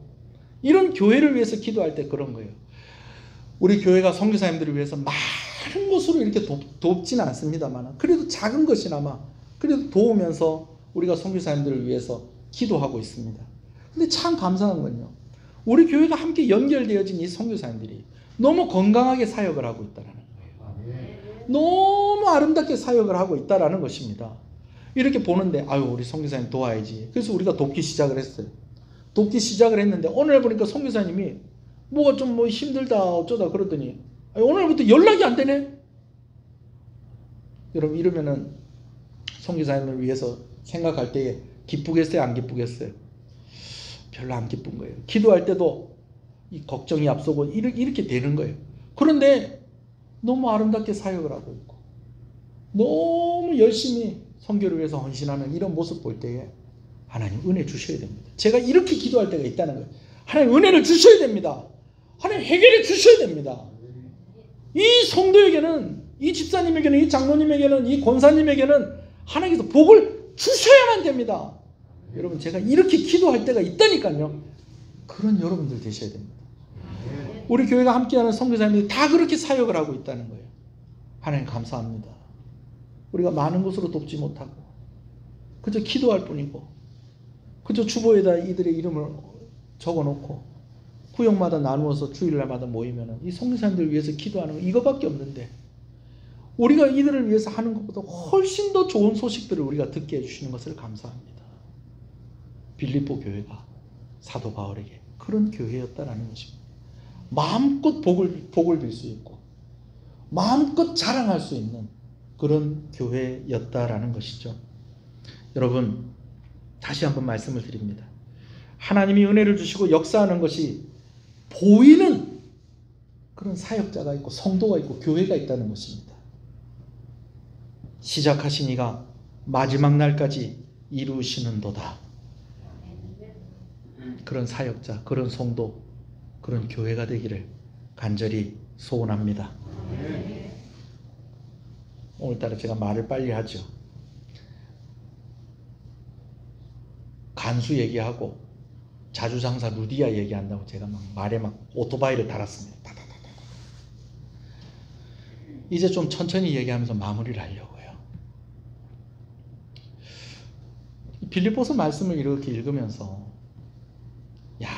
이런 교회를 위해서 기도할 때 그런 거예요. 우리 교회가 선교사님들을 위해서 많은 것으로 이렇게 돕지는 않습니다만 그래도 작은 것이나마 그래도 도우면서 우리가 선교사님들을 위해서 기도하고 있습니다. 근데 참 감사한 건요, 우리 교회가 함께 연결되어진 이 선교사님들이 너무 건강하게 사역을 하고 있다는 거예요. 너무 아름답게 사역을 하고 있다는 것입니다. 이렇게 보는데 아유, 우리 선교사님 도와야지. 그래서 우리가 돕기 시작을 했어요. 돕기 시작을 했는데 오늘 보니까 선교사님이 뭐가 좀 힘들다 어쩌다 그러더니 오늘부터 연락이 안 되네. 여러분, 이러면은 선교사님을 위해서 생각할 때에 기쁘겠어요, 안 기쁘겠어요? 별로 안 기쁜 거예요. 기도할 때도 이 걱정이 앞서고 이렇게 되는 거예요. 그런데 너무 아름답게 사역을 하고 있고 너무 열심히 선교를 위해서 헌신하는 이런 모습 볼 때에 하나님 은혜 주셔야 됩니다. 제가 이렇게 기도할 때가 있다는 거예요. 하나님 은혜를 주셔야 됩니다. 하나님 해결해 주셔야 됩니다. 이 성도에게는, 이 집사님에게는, 이 장로님에게는, 이 권사님에게는 하나님께서 복을 주셔야만 됩니다. 여러분, 제가 이렇게 기도할 때가 있다니까요. 그런 여러분들 되셔야 됩니다. 우리 교회가 함께하는 선교사님들이 다 그렇게 사역을 하고 있다는 거예요. 하나님 감사합니다. 우리가 많은 곳으로 돕지 못하고 그저 기도할 뿐이고 그저 주보에다 이들의 이름을 적어놓고 구역마다 나누어서 주일날마다 모이면 이 선교사님들을 위해서 기도하는 거 이거밖에 없는데 우리가 이들을 위해서 하는 것보다 훨씬 더 좋은 소식들을 우리가 듣게 해주시는 것을 감사합니다. 빌립보 교회가 사도 바울에게 그런 교회였다라는 것입니다. 마음껏 복을 빌 수 있고 마음껏 자랑할 수 있는 그런 교회였다라는 것이죠. 여러분, 다시 한번 말씀을 드립니다. 하나님이 은혜를 주시고 역사하는 것이 보이는 그런 사역자가 있고 성도가 있고 교회가 있다는 것입니다. 시작하신 이가 마지막 날까지 이루시는도다. 그런 사역자, 그런 성도, 그런 교회가 되기를 간절히 소원합니다. 오늘따라 제가 말을 빨리 하죠. 간수 얘기하고 자주장사 루디아 얘기한다고 제가 막 말에 막 오토바이를 달았습니다. 이제 좀 천천히 얘기하면서 마무리를 하려고요. 빌립보서 말씀을 이렇게 읽으면서 야,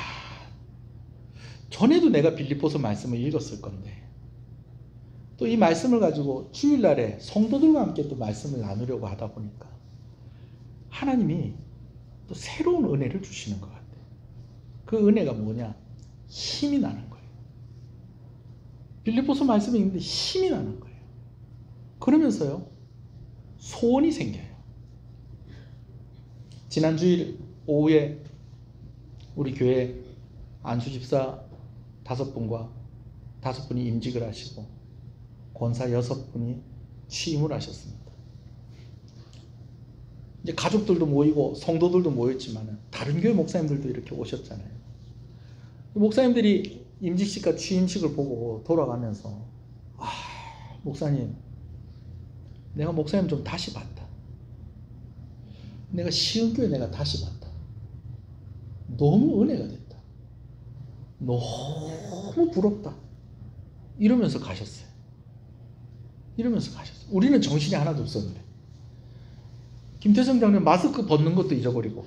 전에도 내가 빌립보서 말씀을 읽었을 건데 또 이 말씀을 가지고 주일날에 성도들과 함께 또 말씀을 나누려고 하다 보니까 하나님이 또 새로운 은혜를 주시는 것 같아요. 그 은혜가 뭐냐? 힘이 나는 거예요. 빌립보서 말씀이 있는데 힘이 나는 거예요. 그러면서요, 소원이 생겨요. 지난 주일 오후에 우리 교회 안수 집사 5분이 임직을 하시고 권사 6분이 취임을 하셨습니다. 이제 가족들도 모이고 성도들도 모였지만 다른 교회 목사님들도 이렇게 오셨잖아요. 목사님들이 임직식과 취임식을 보고 돌아가면서 목사님, 내가 목사님 좀 다시 봤다. 내가 시흥교회 내가 다시 봤다. 너무 은혜가 됐다. 너무 부럽다. 이러면서 가셨어요. 우리는 정신이 하나도 없었는데 김태성 장로님 마스크 벗는 것도 잊어버리고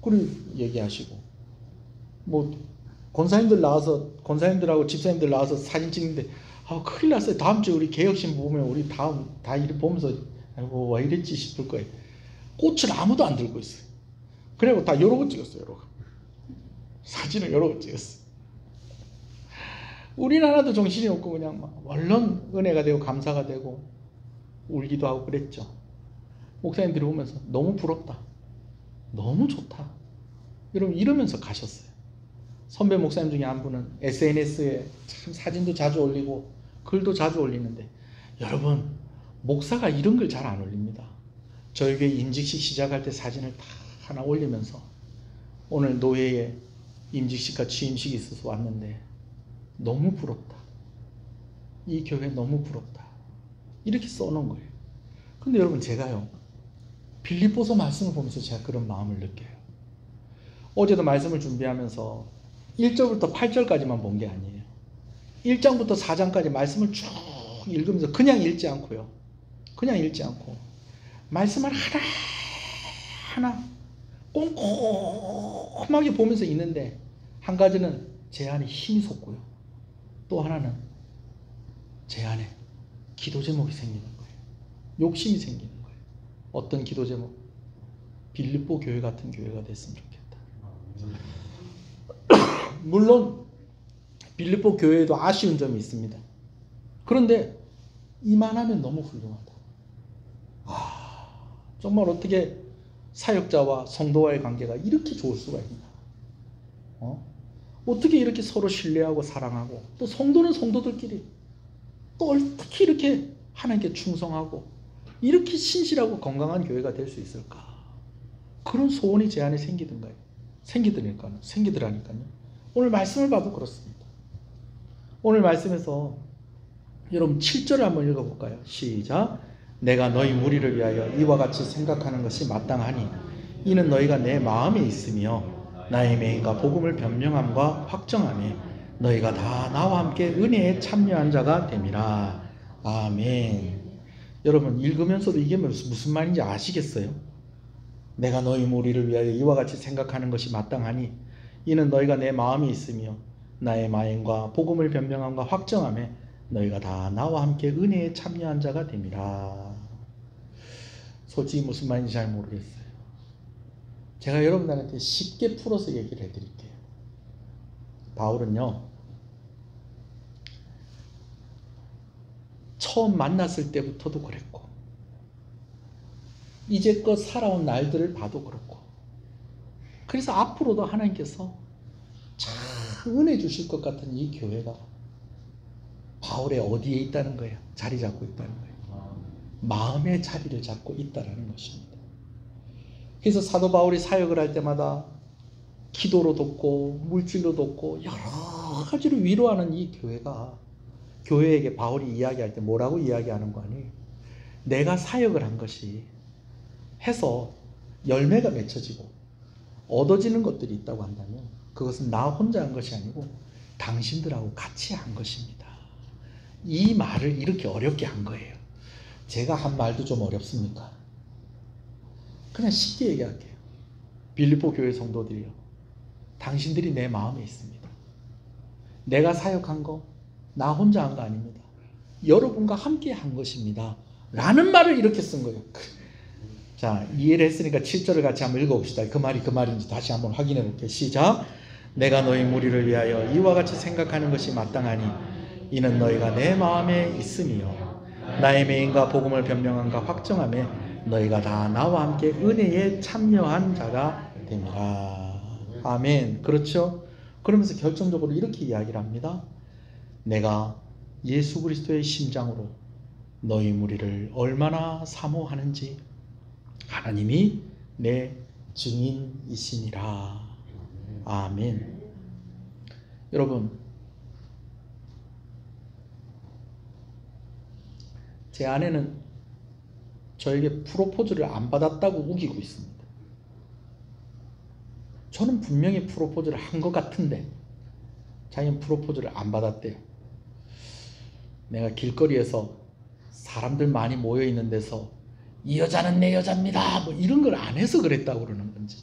그리고 얘기하시고 뭐 권사님들하고 집사님들 나와서 사진 찍는데 큰일 났어요. 다음 주에 우리 개혁신 보면 우리 다 이렇게 보면서 아이고 왜 이랬지 싶을 거예요. 꽃을 아무도 안 들고 있어요. 그리고 다 여러 거 찍었어요. 여러 거. 사진을 여러 거 찍었어요. 우리는 하나도 정신이 없고 그냥 막 얼른 은혜가 되고 감사가 되고 울기도 하고 그랬죠. 목사님들이 보면서 너무 부럽다. 너무 좋다. 여러분 이러면서 가셨어요. 선배 목사님 중에 한 분은 SNS에 참 사진도 자주 올리고 글도 자주 올리는데 여러분 목사가 이런 글 잘 안 올립니다. 저희 교회 임직식 시작할 때 사진을 다 하나 올리면서 오늘 노회에 임직식과 취임식이 있어서 왔는데 너무 부럽다. 이 교회 너무 부럽다. 이렇게 써놓은 거예요. 근데 여러분 제가요 빌립보서 말씀을 보면서 제가 그런 마음을 느껴요. 어제도 말씀을 준비하면서 1절부터 8절까지만 본 게 아니에요. 1장부터 4장까지 말씀을 쭉 읽으면서 그냥 읽지 않고 말씀을 하나하나 꼼꼼하게 보면서 있는데 한 가지는 제 안에 힘이 솟고요. 또 하나는 제 안에 기도 제목이 생기는 거예요. 욕심이 생기는 거예요. 어떤 기도 제목? 빌립보 교회 같은 교회가 됐으면 좋겠다. 물론 빌립보 교회에도 아쉬운 점이 있습니다. 그런데 이만하면 너무 훌륭하다. 정말 어떻게 사역자와 성도와의 관계가 이렇게 좋을 수가 있나? 어떻게 이렇게 서로 신뢰하고 사랑하고 또 성도는 성도들끼리 또 특히 이렇게 하나님께 충성하고 이렇게 신실하고 건강한 교회가 될 수 있을까? 그런 소원이 제 안에 생기더라니까요. 오늘 말씀을 봐도 그렇습니다. 오늘 말씀에서 여러분 7절을 한번 읽어볼까요? 시작. 내가 너희 무리를 위하여 이와 같이 생각하는 것이 마땅하니 이는 너희가 내 마음에 있으며 나의 맹인과 복음을 변명함과 확정함에 너희가 다 나와 함께 은혜에 참여한 자가 됨이라. 아멘. 여러분 읽으면서도 이게 무슨 말인지 아시겠어요? 내가 너희 무리를 위하여 이와 같이 생각하는 것이 마땅하니 이는 너희가 내 마음에 있으며 나의 마음과 복음을 변명함과 확정함에 너희가 다 나와 함께 은혜에 참여한 자가 됨이라. 솔직히 무슨 말인지 잘 모르겠어요. 제가 여러분들한테 쉽게 풀어서 얘기를 해드릴게요. 바울은요, 처음 만났을 때부터도 그랬고, 이제껏 살아온 날들을 봐도 그렇고, 그래서 앞으로도 하나님께서 참 은혜 주실 것 같은 이 교회가 바울의 어디에 있다는 거예요? 자리 잡고 있다는 거예요. 마음의 자리를 잡고 있다는 것입니다. 그래서 사도 바울이 사역을 할 때마다 기도로 돕고 물질로 돕고 여러 가지로 위로하는 이 교회가, 교회에게 바울이 이야기할 때 뭐라고 이야기하는 거 아니? 내가 사역을 한 것이 해서 열매가 맺혀지고 얻어지는 것들이 있다고 한다면 그것은 나 혼자 한 것이 아니고 당신들하고 같이 한 것입니다. 이 말을 이렇게 어렵게 한 거예요. 제가 한 말도 좀 어렵습니까? 그냥 쉽게 얘기할게요. 빌립보 교회 성도들이요, 당신들이 내 마음에 있습니다. 내가 사역한 거 나 혼자 한 거 아닙니다. 여러분과 함께 한 것입니다. 라는 말을 이렇게 쓴 거예요. 자, 이해를 했으니까 7절을 같이 한번 읽어봅시다. 그 말이 그 말인지 다시 한번 확인해 볼게요. 시작. 내가 너희 무리를 위하여 이와 같이 생각하는 것이 마땅하니 이는 너희가 내 마음에 있음이요 나의 메인과 복음을 변명함과 확정함에 너희가 다 나와 함께 은혜에 참여한 자가 됩니다. 아멘. 그렇죠? 그러면서 결정적으로 이렇게 이야기를 합니다. 내가 예수 그리스도의 심장으로 너희 무리를 얼마나 사모하는지 하나님이 내 증인이시니라. 아멘. 여러분, 제 아내는 저에게 프로포즈를 안 받았다고 우기고 있습니다. 저는 분명히 프로포즈를 한 것 같은데 자기는 프로포즈를 안 받았대요. 내가 길거리에서 사람들 많이 모여 있는 데서 이 여자는 내 여자입니다 뭐 이런 걸 안 해서 그랬다고 그러는 건지,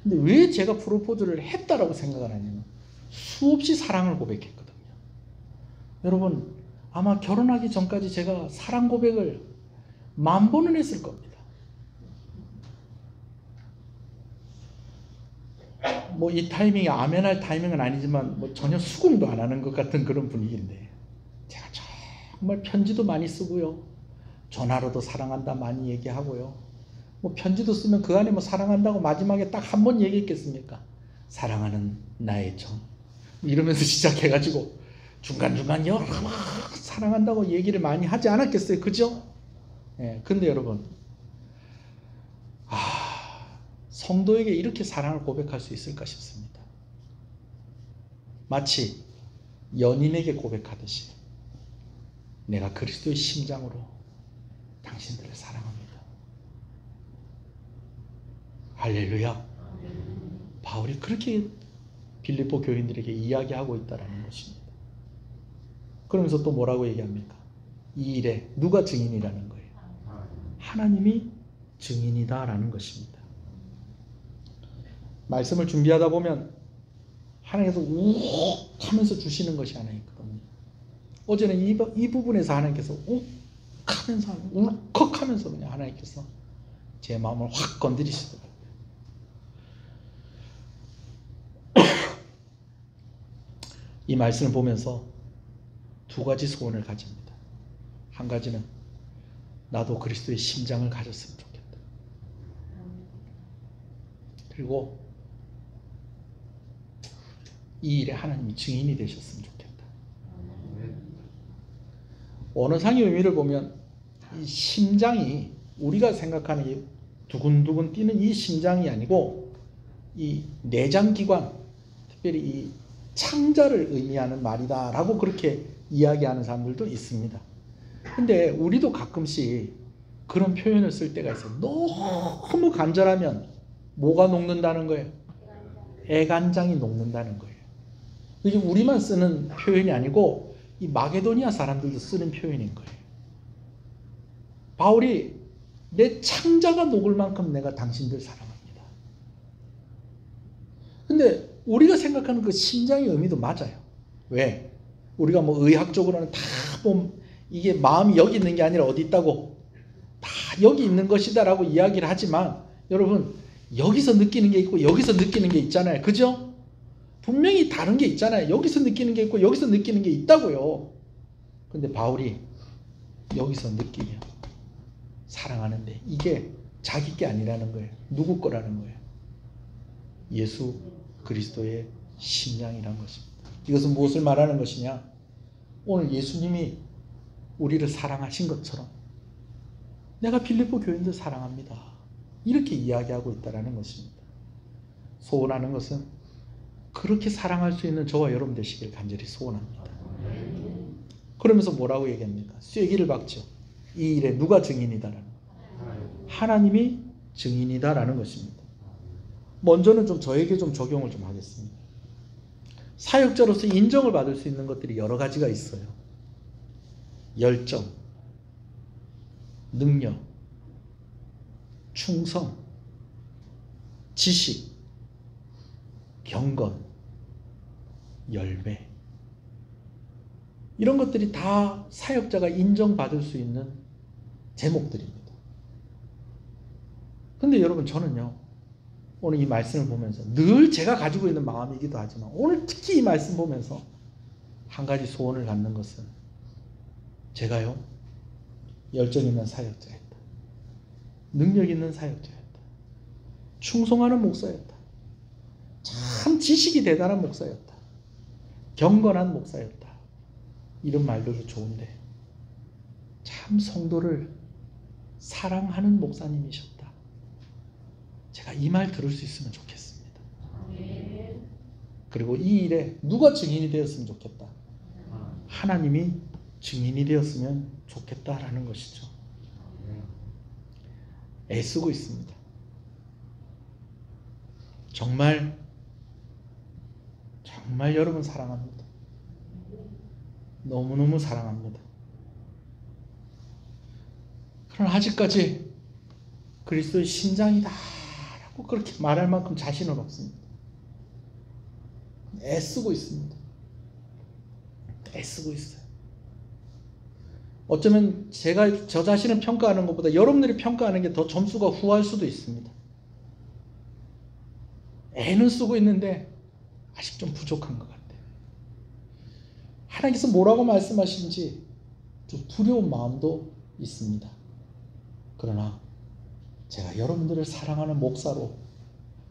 근데 왜 제가 프로포즈를 했다라고 생각을 하냐면 수없이 사랑을 고백했거든요. 여러분, 아마 결혼하기 전까지 제가 사랑 고백을 10,000번은 했을 겁니다. 뭐 이 타이밍이 아멘할 타이밍은 아니지만 뭐 전혀 수긍도 안 하는 것 같은 그런 분위기인데 제가 정말 편지도 많이 쓰고요, 전화로도 사랑한다 많이 얘기하고요, 뭐 편지도 쓰면 그 안에 뭐 사랑한다고 마지막에 딱 한 번 얘기했겠습니까? 사랑하는 나의 정 이러면서 시작해가지고 중간중간 여러 막 사랑한다고 얘기를 많이 하지 않았겠어요? 그죠? 예, 근데 여러분, 성도에게 이렇게 사랑을 고백할 수 있을까 싶습니다. 마치 연인에게 고백하듯이 내가 그리스도의 심장으로 당신들을 사랑합니다. 할렐루야. 바울이 그렇게 빌립보 교인들에게 이야기하고 있다는 것입니다. 그러면서 또 뭐라고 얘기합니까? 이 일에 누가 증인이라는 거예요? 하나님이 증인이다라는 것입니다. 말씀을 준비하다 보면 하나님께서 욱 하면서 주시는 것이 하나 있거든요. 어제는 이 부분에서 하나님께서 욱 하면서 울컥 하면서 그냥 하나님께서 제 마음을 확 건드리시더라고요. 이 말씀을 보면서 두 가지 소원을 가집니다. 한 가지는 나도 그리스도의 심장을 가졌으면 좋겠다. 그리고 이 일에 하나님이 증인이 되셨으면 좋겠다. 언어상의 의미를 보면 이 심장이 우리가 생각하는 이 두근두근 뛰는 이 심장이 아니고 이 내장기관, 특별히 이 창자를 의미하는 말이다라고 그렇게 이야기하는 사람들도 있습니다. 근데 우리도 가끔씩 그런 표현을 쓸 때가 있어요. 너무 간절하면 뭐가 녹는다는 거예요? 애간장이 녹는다는 거예요. 이게 우리만 쓰는 표현이 아니고 이 마게도니아 사람들도 쓰는 표현인 거예요. 바울이 내 창자가 녹을 만큼 내가 당신들 사랑합니다. 근데 우리가 생각하는 그 심장의 의미도 맞아요. 왜? 우리가 뭐 의학적으로는 다 보면 이게 마음이 여기 있는 게 아니라 어디 있다고? 다 여기 있는 것이다 라고 이야기를 하지만 여러분, 여기서 느끼는 게 있고 여기서 느끼는 게 있잖아요. 그죠? 분명히 다른 게 있잖아요. 여기서 느끼는 게 있고 여기서 느끼는 게 있다고요. 근데 바울이 여기서 느끼며 사랑하는데 이게 자기 게 아니라는 거예요. 누구 거라는 거예요. 예수 그리스도의 심장이라는 것입니다. 이것은 무엇을 말하는 것이냐? 오늘 예수님이 우리를 사랑하신 것처럼 내가 빌립보 교인들 사랑합니다. 이렇게 이야기하고 있다는 것입니다. 소원하는 것은 그렇게 사랑할 수 있는 저와 여러분 되시길 간절히 소원합니다. 그러면서 뭐라고 얘기합니까? 쐐기를 박죠. 이 일에 누가 증인이다라는 거예요. 하나님이 증인이다라는 것입니다. 먼저는 좀 저에게 좀 적용을 좀 하겠습니다. 사역자로서 인정을 받을 수 있는 것들이 여러 가지가 있어요. 열정, 능력, 충성, 지식, 경건, 열매, 이런 것들이 다 사역자가 인정받을 수 있는 제목들입니다. 근데 여러분, 저는요 오늘 이 말씀을 보면서 늘 제가 가지고 있는 마음이기도 하지만 오늘 특히 이 말씀 보면서 한 가지 소원을 갖는 것은 제가요 열정 있는 사역자였다, 능력 있는 사역자였다, 충성하는 목사였다, 참 지식이 대단한 목사였다, 경건한 목사였다, 이런 말들도 좋은데 참 성도를 사랑하는 목사님이셨다. 제가 이 말 들을 수 있으면 좋겠습니다. 그리고 이 일에 누가 증인이 되었으면 좋겠다. 하나님이 증인이 되었으면 좋겠다라는 것이죠. 애쓰고 있습니다. 정말 여러분 사랑합니다. 너무너무 사랑합니다. 그러나 아직까지 그리스도의 심장이다 라고 그렇게 말할 만큼 자신은 없습니다. 애쓰고 있습니다. 애쓰고 있어요. 어쩌면 제가 저 자신을 평가하는 것보다 여러분들이 평가하는 게 더 점수가 후할 수도 있습니다. 애는 쓰고 있는데 아직 좀 부족한 것 같아요. 하나님께서 뭐라고 말씀하시는지 좀 두려운 마음도 있습니다. 그러나 제가 여러분들을 사랑하는 목사로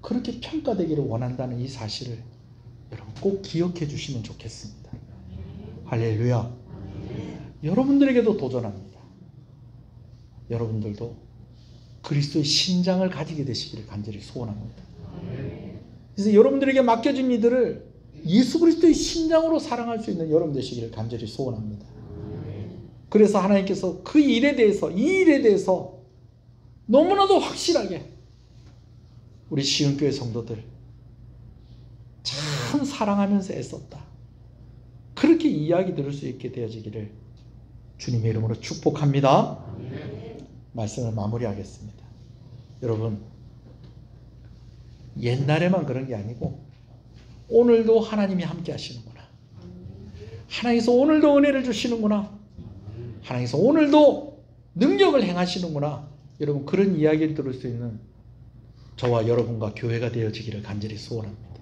그렇게 평가되기를 원한다는 이 사실을 여러분 꼭 기억해 주시면 좋겠습니다. 할렐루야. 여러분들에게도 도전합니다. 여러분들도 그리스도의 심장을 가지게 되시기를 간절히 소원합니다. 그래서 여러분들에게 맡겨진 이들을 예수 그리스도의 심장으로 사랑할 수 있는 여러분 되시기를 간절히 소원합니다. 그래서 하나님께서 그 일에 대해서, 이 일에 대해서 너무나도 확실하게 우리 시흥교회 성도들 참 사랑하면서 애썼다, 그렇게 이야기 들을 수 있게 되어지기를 주님의 이름으로 축복합니다. 말씀을 마무리하겠습니다. 여러분, 옛날에만 그런 게 아니고 오늘도 하나님이 함께 하시는구나, 하나님께서 오늘도 은혜를 주시는구나, 하나님께서 오늘도 능력을 행하시는구나, 여러분 그런 이야기를 들을 수 있는 저와 여러분과 교회가 되어지기를 간절히 소원합니다.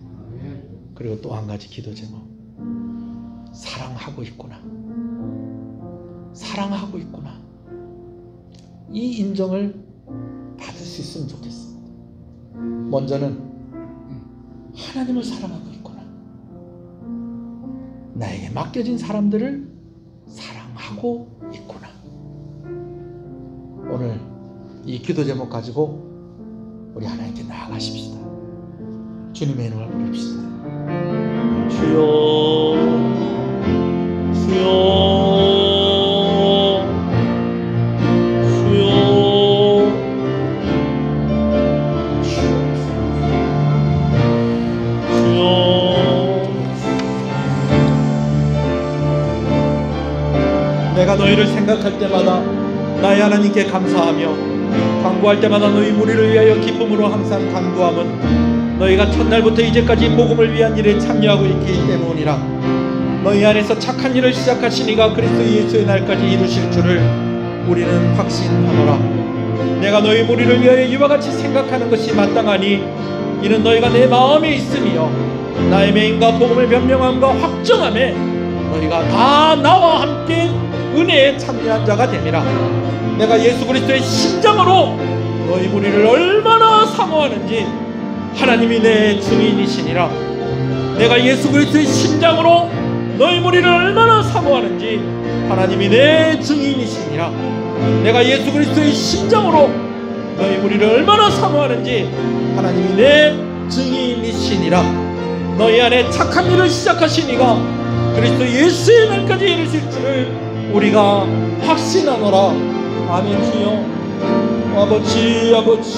그리고 또 한 가지 기도 제목, 사랑하고 있구나, 사랑하고 있구나, 이 인정을 받을 수 있으면 좋겠습니다. 먼저는 하나님을 사랑하고 있구나, 나에게 맡겨진 사람들을 사랑하고 있구나. 오늘 이 기도 제목 가지고 우리 하나님께 나아가십시다. 주님의 이름을 부릅시다. 주여, 주여, 주여, 주여. 내가 너희를 생각할 때마다 나의 하나님께 감사하며 간구할 때마다 너희 무리를 위하여 기쁨으로 항상 간구함은 너희가 첫날부터 이제까지 복음을 위한 일에 참여하고 있기 때문이라. 너희 안에서 착한 일을 시작하신 이가 그리스도 예수의 날까지 이루실 줄을 우리는 확신하노라. 내가 너희 무리를 위하여 이와 같이 생각하는 것이 마땅하니 이는 너희가 내 마음에 있으며 나의 맹인과 복음의 변명함과 확정함에 너희가 다 나와 함께 은혜에 참여한 자가 됨이라. 내가 예수 그리스도의 심장으로 너희 무리를 얼마나 사모하는지 하나님이 내 증인이시니라. 내가 예수 그리스도의 심장으로 너희 무리를 얼마나 사모하는지 하나님이 내 증인이시니라. 내가 예수 그리스도의 심장으로 너희 무리를 얼마나 사모하는지 하나님이 내 증인이시니라. 너희 안에 착한 일을 시작하신 이가 그리스도 예수의 날까지 이르실 줄을 우리가 확신하노라. 아멘. 주여 아버지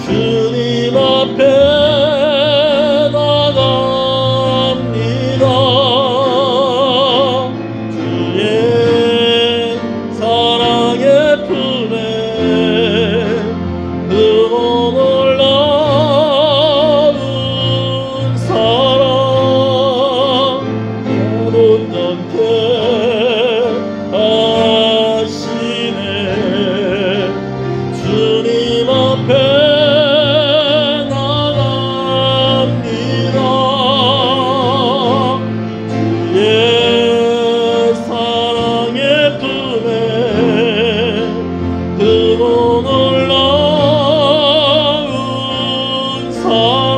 주님 앞에 나갑니다. 주의 사랑의 품에 놀라운 사랑 온전케 하시네. 주님 앞에 나갑니다. 주의 사랑의 품에 크고 놀라운 사랑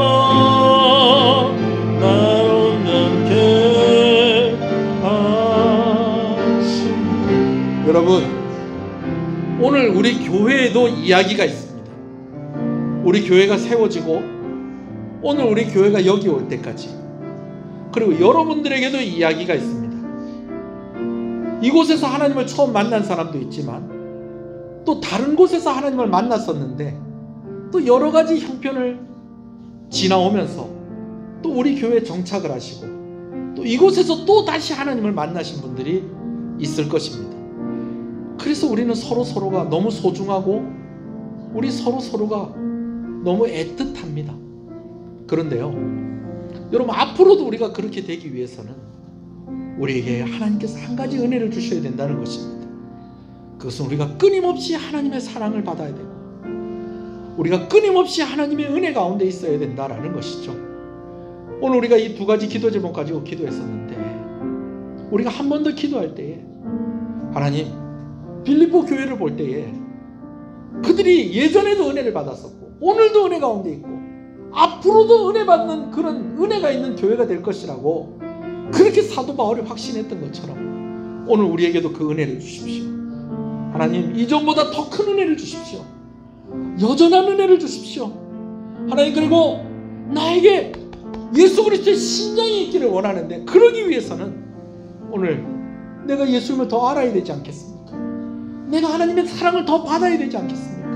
날 온전케 하시네. 여러분, 오늘 우리 교회에도 이야기가 있습니다. 우리 교회가 세워지고 오늘 우리 교회가 여기 올 때까지, 그리고 여러분들에게도 이야기가 있습니다. 이곳에서 하나님을 처음 만난 사람도 있지만 또 다른 곳에서 하나님을 만났었는데 또 여러 가지 형편을 지나오면서 또 우리 교회에 정착을 하시고 또 이곳에서 또 다시 하나님을 만나신 분들이 있을 것입니다. 그래서 우리는 서로가 너무 소중하고 우리 서로가 너무 애틋합니다. 그런데요, 여러분, 앞으로도 우리가 그렇게 되기 위해서는 우리에게 하나님께서 한 가지 은혜를 주셔야 된다는 것입니다. 그것은 우리가 끊임없이 하나님의 사랑을 받아야 되고 우리가 끊임없이 하나님의 은혜 가운데 있어야 된다는 것이죠. 오늘 우리가 이 두 가지 기도 제목 가지고 기도했었는데, 우리가 한 번 더 기도할 때에 하나님, 빌립보 교회를 볼 때에 그들이 예전에도 은혜를 받았었고 오늘도 은혜 가운데 있고 앞으로도 은혜 받는 그런 은혜가 있는 교회가 될 것이라고 그렇게 사도 바울이 확신했던 것처럼 오늘 우리에게도 그 은혜를 주십시오. 하나님, 이전보다 더 큰 은혜를 주십시오. 여전한 은혜를 주십시오. 하나님, 그리고 나에게 예수 그리스도의 심장이 있기를 원하는데, 그러기 위해서는 오늘 내가 예수님을 더 알아야 되지 않겠습니까? 내가 하나님의 사랑을 더 받아야 되지 않겠습니까?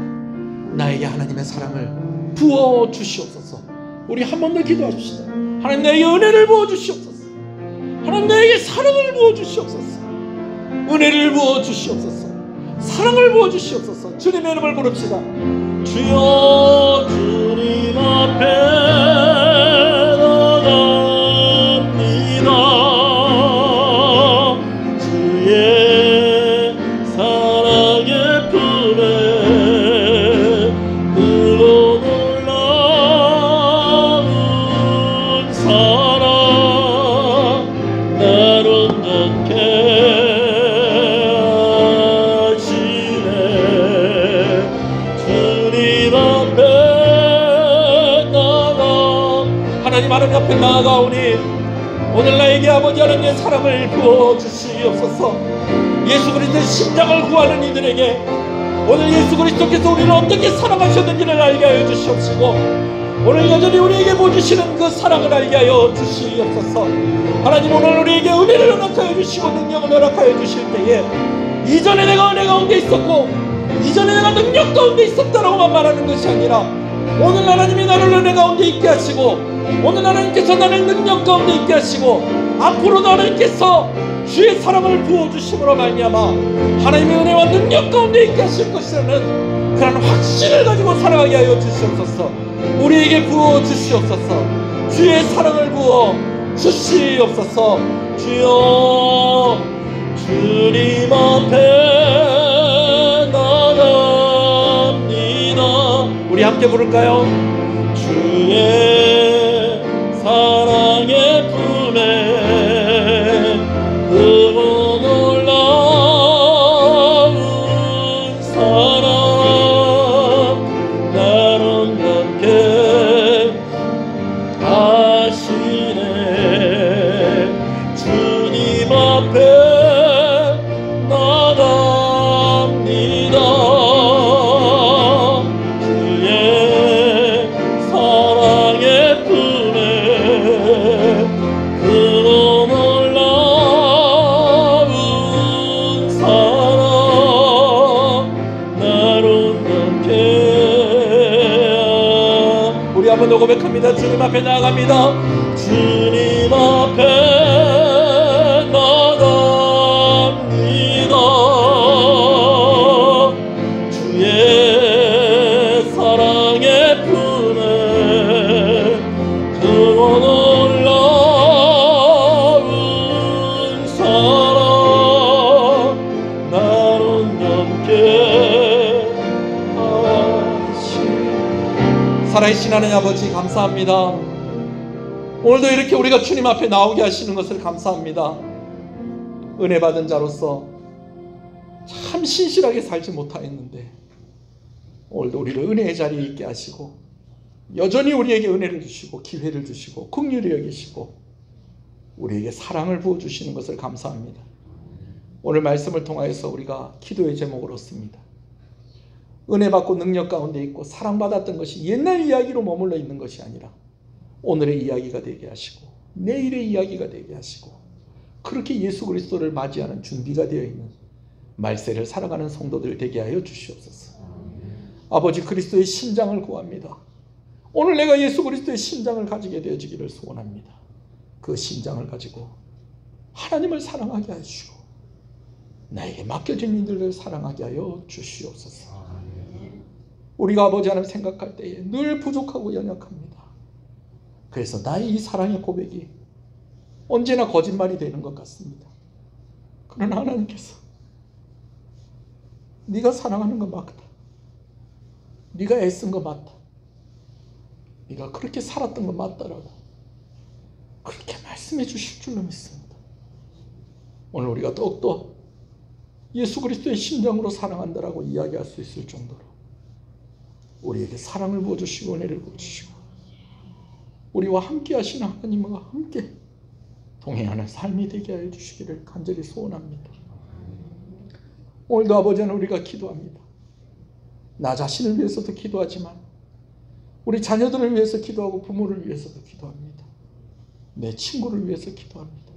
나에게 하나님의 사랑을 부어 주시옵소서. 우리 한 번 더 기도하십시다. 하나님, 나에게 은혜를 부어 주시옵소서. 하나님, 나에게 사랑을 부어 주시옵소서. 은혜를 부어 주시옵소서. 사랑을 부어 주시옵소서. 주님의 이름을 부릅시다. 주여, 주님 앞에 하나님 앞에 나아가오니 오늘 나에게 아버지 하나님의 사랑을 부어 주시옵소서. 예수 그리스도의 심장을 구하는 이들에게 오늘 예수 그리스도께서 우리를 어떻게 사랑하셨는지를 알게 하여 주시옵시고, 오늘 여전히 우리에게 보여주시는 그 사랑을 알게 하여 주시옵소서. 하나님, 오늘 우리에게 은혜를 허락하여 주시고 능력을 허락하여 주실 때에 이전에 내가 은혜 가운데 있었고 이전에 내가 능력 가운데 있었다라고만 말하는 것이 아니라 오늘 하나님이 나를 은혜 가운데 있게 하시고 오늘 하나님께서 나를 능력 가운데 있게 하시고 앞으로도 하나님께서 주의 사랑을 부어주심으로 말미암아 하나님의 은혜와 능력 가운데 있게 하실 것이라는 그런 확신을 가지고 살아가게 하여 주시옵소서. 우리에게 부어주시옵소서. 주의 사랑을 부어 주시옵소서. 주여, 주님 앞에 나갑니다. 우리 함께 부를까요? 주의 나갑니다. 주님 앞에 나갑니다. 주님 앞에 나갑니다. 주의 사랑의 품에 두고 놀라운 사랑 나는 함께 하시. 살아계신 하나님 아버지 감사합니다. 오늘도 이렇게 우리가 주님 앞에 나오게 하시는 것을 감사합니다. 은혜 받은 자로서 참 신실하게 살지 못하였는데 오늘도 우리를 은혜의 자리에 있게 하시고 여전히 우리에게 은혜를 주시고 기회를 주시고 긍휼히 여기시고 우리에게 사랑을 부어주시는 것을 감사합니다. 오늘 말씀을 통하여서 우리가 기도의 제목을 얻습니다. 은혜 받고 능력 가운데 있고 사랑받았던 것이 옛날 이야기로 머물러 있는 것이 아니라 오늘의 이야기가 되게 하시고 내일의 이야기가 되게 하시고 그렇게 예수 그리스도를 맞이하는 준비가 되어 있는 말세를 살아가는 성도들 되게 하여 주시옵소서. 아버지 그리스도의 심장을 구합니다. 오늘 내가 예수 그리스도의 심장을 가지게 되어지기를 소원합니다. 그 심장을 가지고 하나님을 사랑하게 하시고 나에게 맡겨진 이들을 사랑하게 하여 주시옵소서. 우리가 아버지 하나님 생각할 때에 늘 부족하고 연약합니다. 그래서 나의 이 사랑의 고백이 언제나 거짓말이 되는 것 같습니다. 그러나 하나님께서 네가 사랑하는 거 맞다. 네가 애쓴 거 맞다. 네가 그렇게 살았던 거 맞다라고 그렇게 말씀해 주실 줄로 믿습니다. 오늘 우리가 더욱더 예수 그리스도의 심장으로 사랑한다라고 이야기할 수 있을 정도로 우리에게 사랑을 부어주시고 은혜를 부어주시고 우리와 함께 하시는 하나님과 함께 동행하는 삶이 되게 하여 주시기를 간절히 소원합니다. 오늘도 아버지는 우리가 기도합니다. 나 자신을 위해서도 기도하지만 우리 자녀들을 위해서 기도하고 부모를 위해서도 기도합니다. 내 친구를 위해서 기도합니다.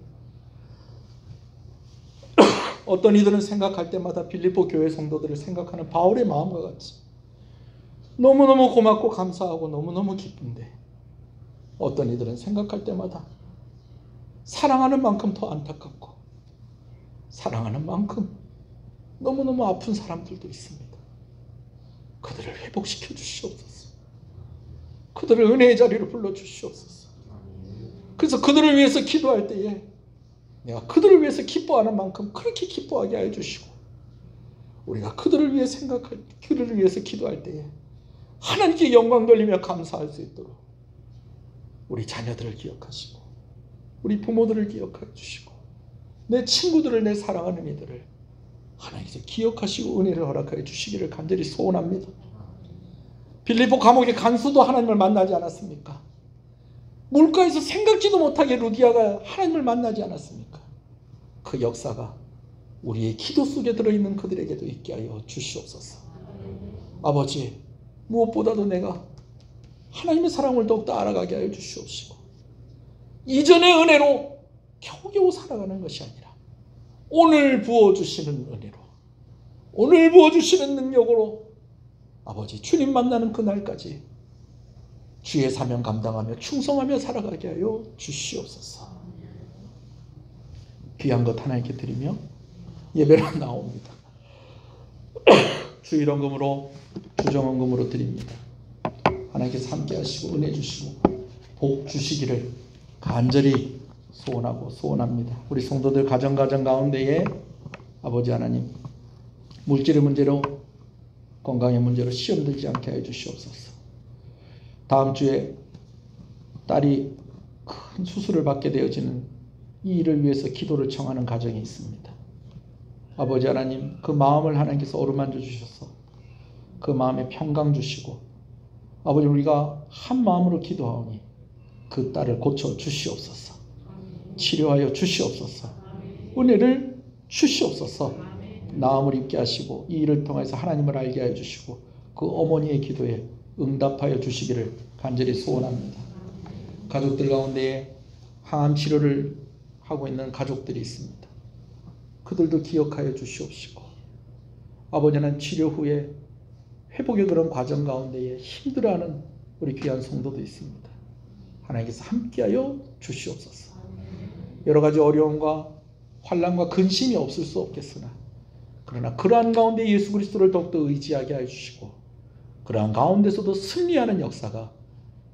어떤 이들은 생각할 때마다 빌립보 교회 성도들을 생각하는 바울의 마음과 같이 너무너무 고맙고 감사하고 너무너무 기쁜데 어떤 이들은 생각할 때마다 사랑하는 만큼 더 안타깝고 사랑하는 만큼 너무너무 아픈 사람들도 있습니다. 그들을 회복시켜 주시옵소서. 그들을 은혜의 자리로 불러주시옵소서. 그래서 그들을 위해서 기도할 때에 내가 그들을 위해서 기뻐하는 만큼 그렇게 기뻐하게 하여 주시고 우리가 그들을 위해 그들을 위해서 기도할 때에 하나님께 영광 돌리며 감사할 수 있도록 우리 자녀들을 기억하시고 우리 부모들을 기억해 주시고 내 친구들을 내 사랑하는 이들을 하나님께서 기억하시고 은혜를 허락하여 주시기를 간절히 소원합니다. 빌립보 감옥의 간수도 하나님을 만나지 않았습니까? 물가에서 생각지도 못하게 루디아가 하나님을 만나지 않았습니까? 그 역사가 우리의 기도 속에 들어있는 그들에게도 있게 하여 주시옵소서. 아버지 무엇보다도 내가 하나님의 사랑을 더욱더 알아가게 하여 주시옵시고 이전의 은혜로 겨우겨우 살아가는 것이 아니라 오늘 부어주시는 은혜로 오늘 부어주시는 능력으로 아버지 주님 만나는 그날까지 주의 사명 감당하며 충성하며 살아가게 하여 주시옵소서. 귀한 것 하나님께 드리며 예배로 나옵니다. 주일헌금으로 주정헌금으로 드립니다. 하나님께서 함께 하시고 은혜 주시고 복 주시기를 간절히 소원하고 소원합니다. 우리 성도들 가정 가운데에 아버지 하나님 물질의 문제로 건강의 문제로 시험 들지 않게 해 주시옵소서. 다음 주에 딸이 큰 수술을 받게 되어지는 이 일을 위해서 기도를 청하는 가정이 있습니다. 아버지 하나님 그 마음을 하나님께서 어루만져 주셔서 그 마음에 평강 주시고 아버지 우리가 한 마음으로 기도하오니 그 딸을 고쳐 주시옵소서. 치료하여 주시옵소서. 은혜를 주시옵소서. 나음을 입게 하시고 이 일을 통해서 하나님을 알게 하여 주시고 그 어머니의 기도에 응답하여 주시기를 간절히 소원합니다. 가족들 가운데에 항암 치료를 하고 있는 가족들이 있습니다. 그들도 기억하여 주시옵시고 아버지는 치료 후에 회복의 그런 과정 가운데에 힘들어하는 우리 귀한 성도도 있습니다. 하나님께서 함께하여 주시옵소서. 여러 가지 어려움과 환난과 근심이 없을 수 없겠으나 그러나 그러한 가운데 예수 그리스도를 더욱더 의지하게 해주시고 그러한 가운데서도 승리하는 역사가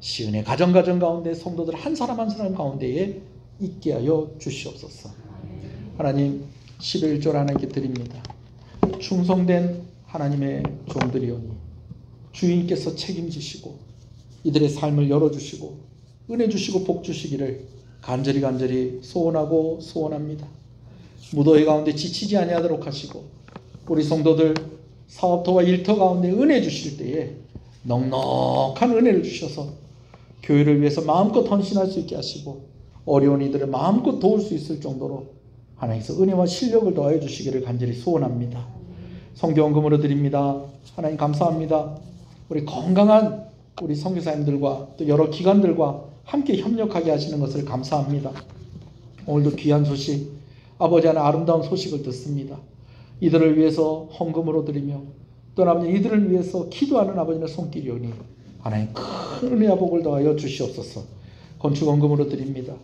시은의 가정 가운데 성도들 한 사람 한 사람 가운데에 있게 하여 주시옵소서. 하나님 11절 하나님께 드립니다. 충성된 하나님의 종들이오니 주인께서 책임지시고 이들의 삶을 열어주시고 은혜 주시고 복 주시기를 간절히 소원하고 소원합니다. 무더위 가운데 지치지 아니하도록 하시고 우리 성도들 사업터와 일터 가운데 은혜 주실 때에 넉넉한 은혜를 주셔서 교회를 위해서 마음껏 헌신할 수 있게 하시고 어려운 이들을 마음껏 도울 수 있을 정도로 하나님께서 은혜와 실력을 더하여 주시기를 간절히 소원합니다. 성경금으로 드립니다. 하나님 감사합니다. 우리 건강한 우리 선교사님들과 또 여러 기관들과 함께 협력하게 하시는 것을 감사합니다. 오늘도 귀한 소식, 아버지 하나님 아름다운 소식을 듣습니다. 이들을 위해서 헌금으로 드리며 또 아버지 이들을 위해서 기도하는 아버지의 손길이 오니 하나님 큰 은혜와 복을 더하여 주시옵소서. 건축헌금으로 드립니다.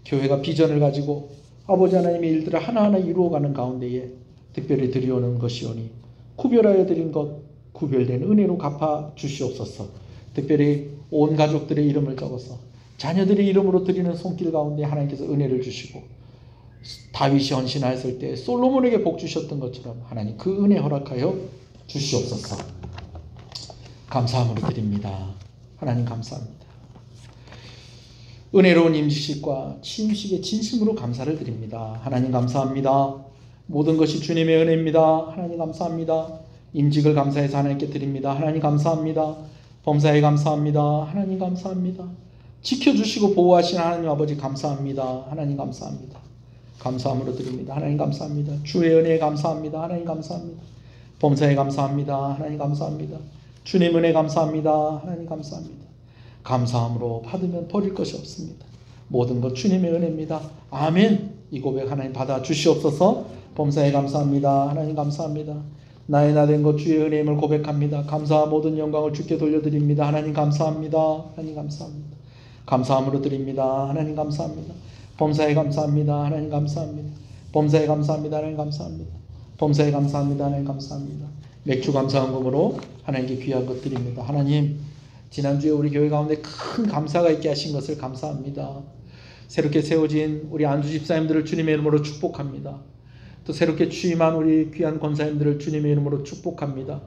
교회가 비전을 가지고 아버지 하나님의 일들을 하나하나 이루어가는 가운데에 특별히 드리오는 것이오니 구별하여 드린 것 구별된 은혜로 갚아 주시옵소서. 특별히 온 가족들의 이름을 적어서 자녀들의 이름으로 드리는 손길 가운데 하나님께서 은혜를 주시고 다윗이 헌신하였을 때 솔로몬에게 복 주셨던 것처럼 하나님 그 은혜 허락하여 주시옵소서. 감사함으로 드립니다. 하나님 감사합니다. 은혜로운 임시식과 치유식에 진심으로 감사를 드립니다. 하나님 감사합니다. 모든 것이 주님의 은혜입니다. 하나님 감사합니다. 임직을 감사해서 하나님께 드립니다. 하나님 감사합니다. 범사에 감사합니다. 하나님 감사합니다. 지켜주시고 보호하시는 하나님 아버지 감사합니다. 하나님 감사합니다. 감사함으로 드립니다. 하나님 감사합니다. 주의 은혜에 감사합니다. 하나님 감사합니다. 범사에 감사합니다. 하나님 감사합니다. 주님 은혜 감사합니다. 하나님 감사합니다. 감사함으로 받으면 버릴 것이 없습니다. 모든 것 주님의 은혜입니다. 아멘. 이 고백 하나님 받아 주시옵소서. 범사에 감사합니다. 하나님 감사합니다. 나의 나 된 것 주의 은혜임을 고백합니다. 감사와 모든 영광을 주께 돌려드립니다. 하나님 감사합니다. 하나님 감사합니다. 감사함으로 드립니다. 하나님 감사합니다. 범사에 감사합니다. 하나님 감사합니다. 범사에 감사합니다. 하나님 감사합니다. 범사에 감사합니다. 하나님 감사합니다. 맥주 감사헌금으로 하나님께 귀한 것 드립니다. 하나님 지난주에 우리 교회 가운데 큰 감사가 있게 하신 것을 감사합니다. 새롭게 세워진 우리 안주 집사님들을 주님의 이름으로 축복합니다. 또 새롭게 취임한 우리 귀한 권사님들을 주님의 이름으로 축복합니다.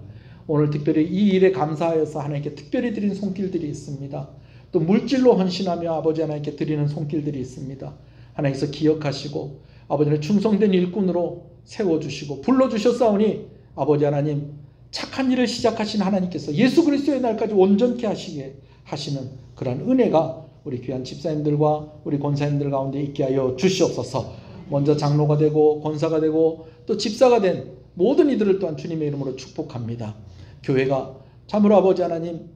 오늘 특별히 이 일에 감사하여서 하나님께 특별히 드린 손길들이 있습니다. 또 물질로 헌신하며 아버지 하나님께 드리는 손길들이 있습니다. 하나님께서 기억하시고 아버지를 충성된 일꾼으로 세워주시고 불러주셨사오니 아버지 하나님 착한 일을 시작하신 하나님께서 예수 그리스도의 날까지 온전케 하시게 하시는 그런 은혜가 우리 귀한 집사님들과 우리 권사님들 가운데 있게 하여 주시옵소서. 먼저 장로가 되고 권사가 되고 또 집사가 된 모든 이들을 또한 주님의 이름으로 축복합니다. 교회가 참으로 아버지 하나님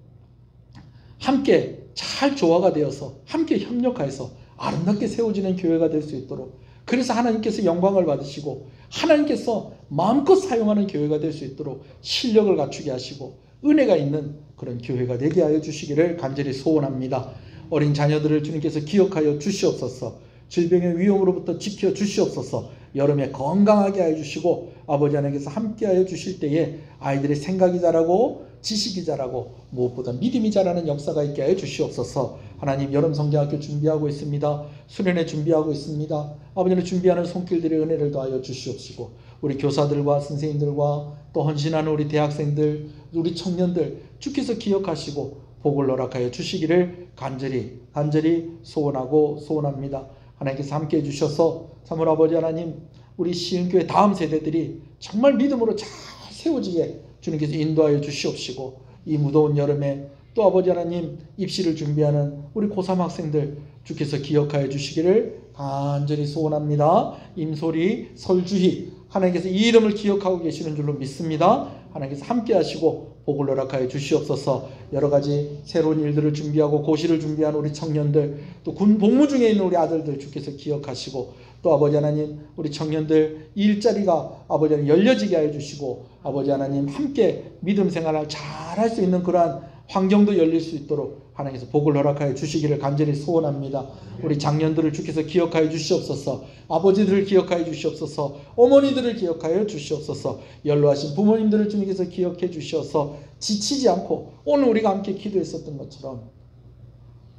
함께 잘 조화가 되어서 함께 협력하여서 아름답게 세워지는 교회가 될 수 있도록 그래서 하나님께서 영광을 받으시고 하나님께서 마음껏 사용하는 교회가 될 수 있도록 실력을 갖추게 하시고 은혜가 있는 그런 교회가 되게 하여 주시기를 간절히 소원합니다. 어린 자녀들을 주님께서 기억하여 주시옵소서. 질병의 위험으로부터 지켜 주시옵소서. 여름에 건강하게 하여 주시고 아버지 하나님께서 함께 하여 주실 때에 아이들의 생각이 자라고 지식이 자라고 무엇보다 믿음이 자라는 역사가 있게 하여 주시옵소서. 하나님 여름 성경학교 준비하고 있습니다. 수련회 준비하고 있습니다. 아버지는 준비하는 손길들의 은혜를 더하여 주시옵시고 우리 교사들과 선생님들과 또 헌신하는 우리 대학생들 우리 청년들 주께서 기억하시고 복을 허락하여 주시기를 간절히 소원하고 소원합니다. 하나님께서 함께해 주셔서 참으로 아버지 하나님 우리 시흥교회 다음 세대들이 정말 믿음으로 잘 세워지게 주님께서 인도하여 주시옵시고 이 무더운 여름에 또 아버지 하나님 입시를 준비하는 우리 고3 학생들 주께서 기억하여 주시기를 간절히 소원합니다. 임소리, 설주희 하나님께서 이 이름을 기억하고 계시는 줄로 믿습니다. 하나님께서 함께 하시고 복을 허락하여 주시옵소서. 여러 가지 새로운 일들을 준비하고 고시를 준비하는 우리 청년들 또 군 복무 중에 있는 우리 아들들 주께서 기억하시고 또 아버지 하나님 우리 청년들 일자리가 아버지 하나님 열려지게 하여 주시고 아버지 하나님 함께 믿음 생활을 잘 할 수 있는 그러한 환경도 열릴 수 있도록 하나님께서 복을 허락하여 주시기를 간절히 소원합니다. 우리 장년들을 주께서 기억하여 주시옵소서. 아버지들을 기억하여 주시옵소서. 어머니들을 기억하여 주시옵소서. 연로하신 부모님들을 주님께서 기억해 주셔서 지치지 않고 오늘 우리가 함께 기도했었던 것처럼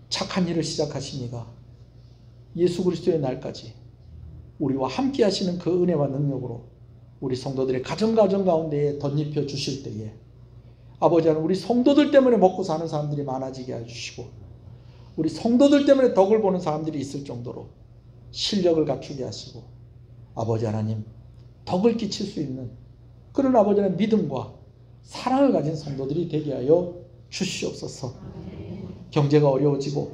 착한 일을 시작하십니다. 예수 그리스도의 날까지 우리와 함께 하시는 그 은혜와 능력으로 우리 성도들의 가정 가운데에 덧입혀 주실 때에 아버지 하나님, 우리 성도들 때문에 먹고 사는 사람들이 많아지게 해주시고 우리 성도들 때문에 덕을 보는 사람들이 있을 정도로 실력을 갖추게 하시고 아버지 하나님, 덕을 끼칠 수 있는 그런 아버지 하나님 믿음과 사랑을 가진 성도들이 되게 하여 주시옵소서. 경제가 어려워지고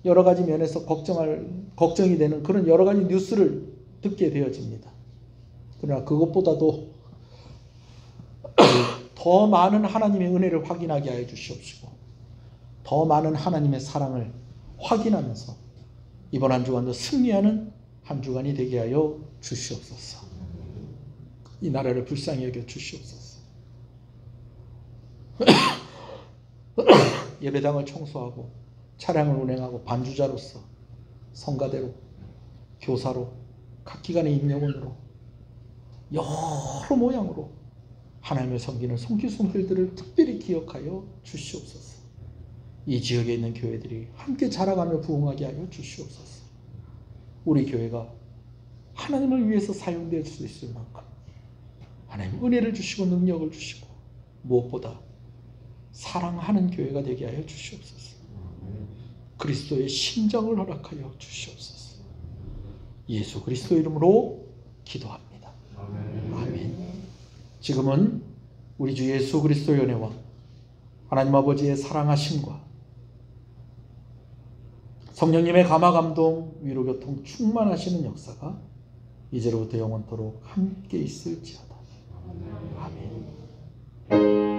여러 가지 면에서 걱정이 되는 그런 여러 가지 뉴스를 듣게 되어집니다. 그러나 그것보다도 더 많은 하나님의 은혜를 확인하게 하여 주시옵시고 더 많은 하나님의 사랑을 확인하면서 이번 한 주간도 승리하는 한 주간이 되게 하여 주시옵소서. 이 나라를 불쌍히 여겨 주시옵소서. 예배당을 청소하고 차량을 운행하고 반주자로서 성가대로 교사로 각 기관의 임력원으로 여러 모양으로 하나님을 섬기는 손길들을 특별히 기억하여 주시옵소서. 이 지역에 있는 교회들이 함께 자라가며 부흥하게 하여 주시옵소서. 우리 교회가 하나님을 위해서 사용될 수 있을 만큼 하나님 은혜를 주시고 능력을 주시고 무엇보다 사랑하는 교회가 되게 하여 주시옵소서. 그리스도의 심정을 허락하여 주시옵소서. 예수 그리스도 이름으로 기도합니다. 아멘. 지금은 우리 주 예수 그리스도의 은혜와 하나님 아버지의 사랑하심과 성령님의 감화 감동 위로 교통 충만하시는 역사가 이제로부터 영원토록 함께 있을지어다. 아멘.